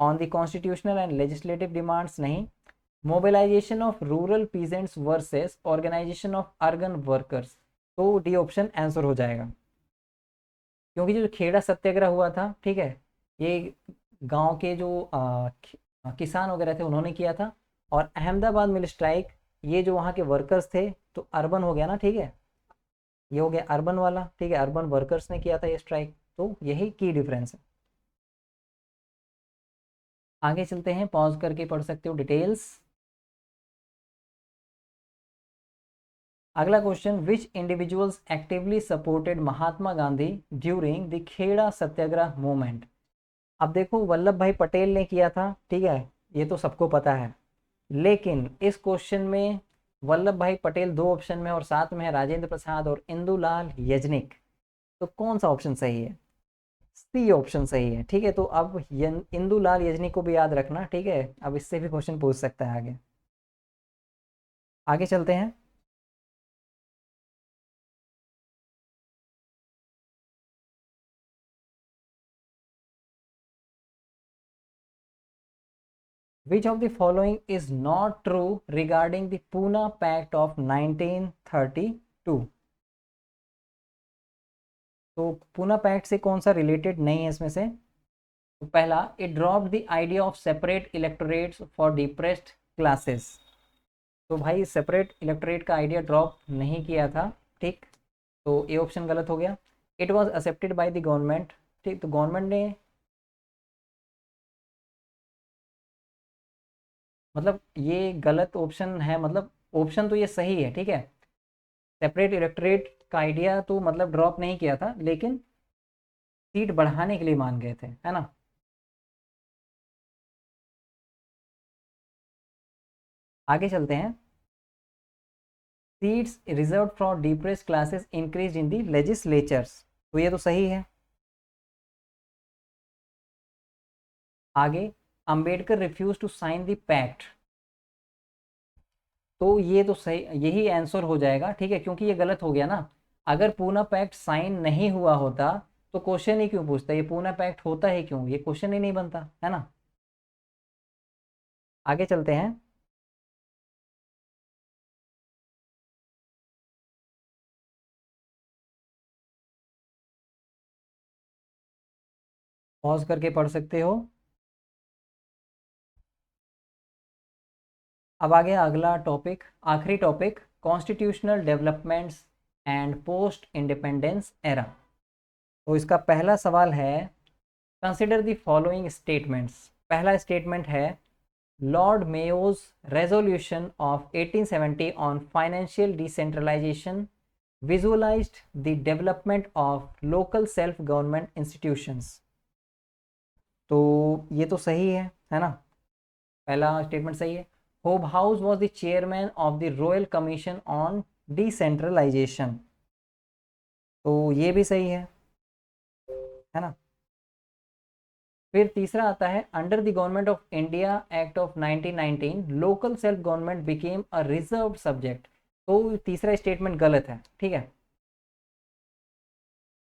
on the constitutional and legislative demands नहीं, mobilisation of rural peasants versus organisation of urban workers, तो D option answer हो जाएगा। क्योंकि जो खेड़ा सत्याग्रह हुआ था, ठीक है, ये गांव के जो किसान वगैरह थे उन्होंने किया था, और अहमदाबाद मिल स्ट्राइक ये जो वहाँ के वर्कर्स थे, तो अर्बन हो गया ना, ठीक है, ये हो गया अर्बन वाला, ठीक है, अर्बन वर्कर्स ने किया था ये स्ट्राइक, तो यही की डिफरेंस है। आगे चलते हैं, पॉज करके पढ़ सकते हो डिटेल्स। अगला question, which individuals actively supported Mahatma Gandhi during the Kheda Satyagraha movement. अब देखो वल्लभ भाई पटेल ने किया था, ठीक है, ये तो सबको पता है, लेकिन इस क्वेश्चन में वल्लभ भाई पटेल दो ऑप्शन में और साथ में है राजेंद्र प्रसाद और इंदुलाल याज्ञनिक, तो कौन सा ऑप्शन सही है? सी ऑप्शन सही है, ठीक है। तो अब इंदुलाल याज्ञनिक को भी याद रखना, ठीक है, अब इससे भी क्वेश्चन पूछ सकता है आगे। आगे चलते हैं। Which of the following is not true regarding the Pune Pact of 1932? तो पूना पैक्ट से कौन सा रिलेटेड नहीं है इसमें से? तो पहला, it dropped the idea of separate electorates for depressed classes. तो भाई सेपरेट इलेक्टोरेट का आइडिया ड्रॉप नहीं किया था, ठीक, तो ए ऑप्शन गलत हो गया। It was accepted by the government, ठीक, तो गवर्नमेंट ने, मतलब ये गलत ऑप्शन है, मतलब ऑप्शन तो ये सही है, ठीक है, सेपरेट इलेक्टोरेट का आइडिया तो मतलब ड्रॉप नहीं किया था, लेकिन सीट बढ़ाने के लिए मान गए थे, है ना। आगे चलते हैं। Seats reserve for depress classes increase in the legislatures, तो ये तो सही है। आगे, Ambedkar refuse to sign the pact, तो ये तो सही, यही आंसर हो जाएगा, ठीक है, क्योंकि ये गलत हो गया ना। अगर पूना पैक्ट साइन नहीं हुआ होता तो क्वेश्चन ही क्यों पूछता, ये पूना पैक्ट होता है क्यों, ये क्वेश्चन ही नहीं बनता, है ना। आगे चलते हैं। पॉज करके पढ़ सकते हो। अब आगे अगला टॉपिक, आखिरी topic, constitutional developments and post independence era. तो इसका पहला सवाल है, कंसिडर द फॉलोइंग स्टेटमेंट्स। पहला स्टेटमेंट है, Lord Mayo's resolution of 1870 on financial decentralisation visualised the development of local self government institutions. तो ये तो सही है ना, पहला स्टेटमेंट सही है। Hobhouse was the chairman of the royal commission on decentralisation, तो ये भी सही है ना। फिर तीसरा आता है, under the government of India act of 1919 local self government became a reserve subject, तो तीसरा स्टेटमेंट गलत है, ठीक है,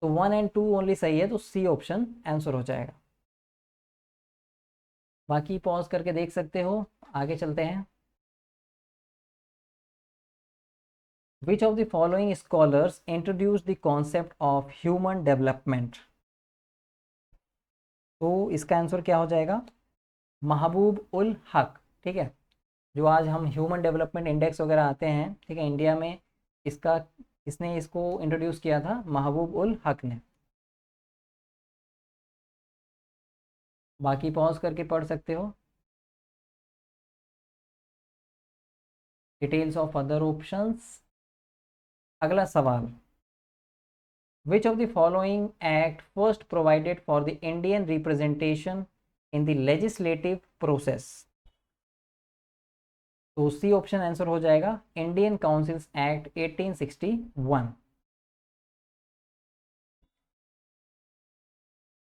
तो 1 और 2 ओनली सही है, तो सी ऑप्शन आंसर हो जाएगा। बाकी पॉज करके देख सकते हो। आगे चलते हैं। Which of the following scholars introduced the concept of human development? तो इसका आंसर क्या हो जाएगा? महबूब उल हक, ठीक है, जो आज हम ह्यूमन डेवलपमेंट इंडेक्स वगैरह आते हैं, ठीक है, इंडिया में इसका, इसने इसको इंट्रोड्यूस किया था, महबूब उल हक ने। बाकी पॉज करके पढ़ सकते हो। Details of other options. अगला सवाल, which of the following act first provided for the Indian representation in the legislative process? तो सी ऑप्शन आंसर हो जाएगा, इंडियन काउंसिल्स एक्ट 1861।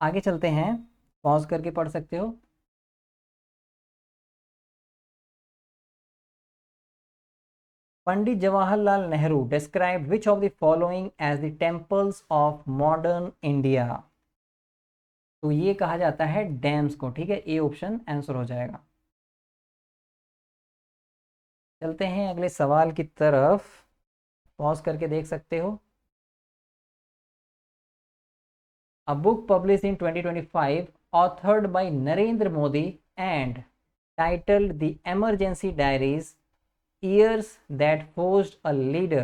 आगे चलते हैं, पॉज करके पढ़ सकते हो। Pandit Jawaharlal Nehru describe which of the following as the temples of modern India, तो ये कहा जाता है डैम्स को, ठीक है, ए ऑप्शन आंसर हो जाएगा। चलते हैं अगले सवाल की तरफ, पॉज करके देख सकते हो। A book published in 2025 authored by Narendra Modi and titled The Emergency Diaries, Years That Forged a Leader,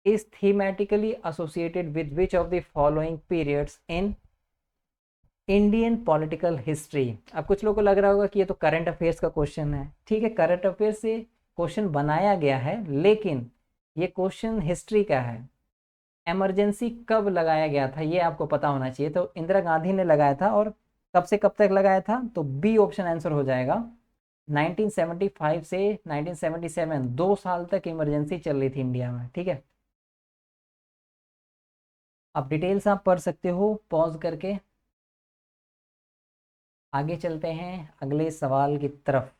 is thematically associated with which of the following periods in Indian political history. अब कुछ लोगों को लग रहा होगा कि ये तो करंट अफेयर्स का क्वेश्चन है। ठीक है, करंट अफेयर्स से क्वेश्चन बनाया गया है, लेकिन ये क्वेश्चन हिस्ट्री का है। इमरजेंसी कब लगाया गया था ये आपको पता होना चाहिए। तो इंदिरा गांधी ने लगाया था, और कब से कब तक लगाया था, तो बी ऑप्शन आंसर हो जाएगा। 1975 से 1977, 2 साल तक इमरजेंसी चल रही थी इंडिया में। ठीक है, अब डिटेल्स आप पढ़ सकते हो पॉज करके। आगे चलते हैं अगले सवाल की तरफ।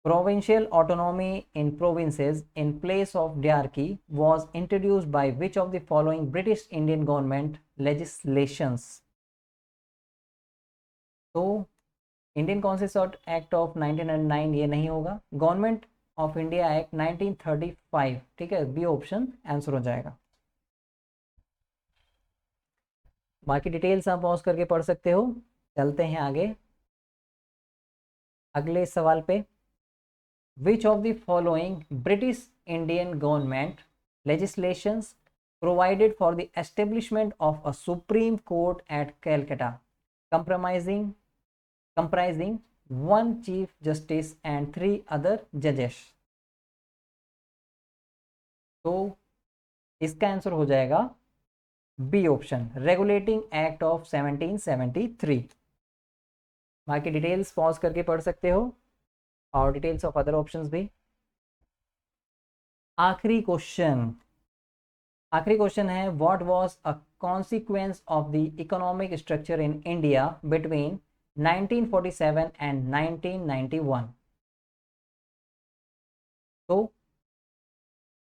Provincial autonomy in provinces in place of diarchy was introduced by which of the following British Indian government legislations? तो इंडियन कॉन्स्टिट्यूशन एक्ट ऑफ 1909 ये नहीं होगा, गवर्नमेंट ऑफ इंडिया एक्ट 1935। ठीक है, बी ऑप्शन आंसर हो जाएगा। बाकी डिटेल्स आप पॉज करके पढ़ सकते हो। चलते हैं आगे अगले सवाल पे। Which of the following British Indian government legislations provided for the establishment of a Supreme Court at Calcutta, comprising one Chief Justice and 3 other judges? तो इसका आंसर हो जाएगा B option, regulating act of 1773। बाकी details pause करके पढ़ सकते हो, और डिटेल्स ऑफ अदर ऑप्शंस भी। आखिरी क्वेश्चन है, what was a consequence of the economic structure in India between 1947 and 1991? तो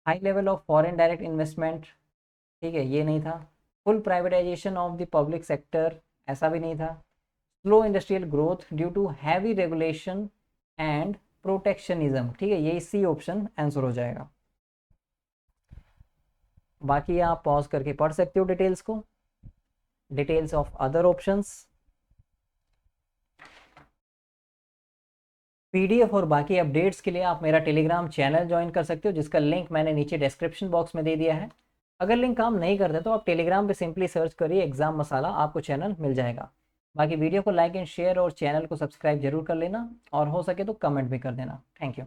high level of foreign direct investment, ठीक है, ये नहीं था। Full privatisation of the public sector, ऐसा भी नहीं था। Slow industrial growth due to heavy regulation and protectionism, ठीक है, ये सी ऑप्शन आंसर हो जाएगा। बाकी आप पॉज करके पढ़ सकते हो डिटेल्स को, details of other options. PDF और बाकी अपडेट्स के लिए आप मेरा टेलीग्राम चैनल ज्वाइन कर सकते हो, जिसका लिंक मैंने नीचे डिस्क्रिप्शन बॉक्स में दे दिया है। अगर लिंक काम नहीं करता तो आप टेलीग्राम पे सिंपली सर्च करिए एग्जाम मसाला, आपको चैनल मिल जाएगा। बाकी वीडियो को लाइक एंड शेयर और चैनल को सब्सक्राइब जरूर कर लेना, और हो सके तो कमेंट भी कर देना। Thank you.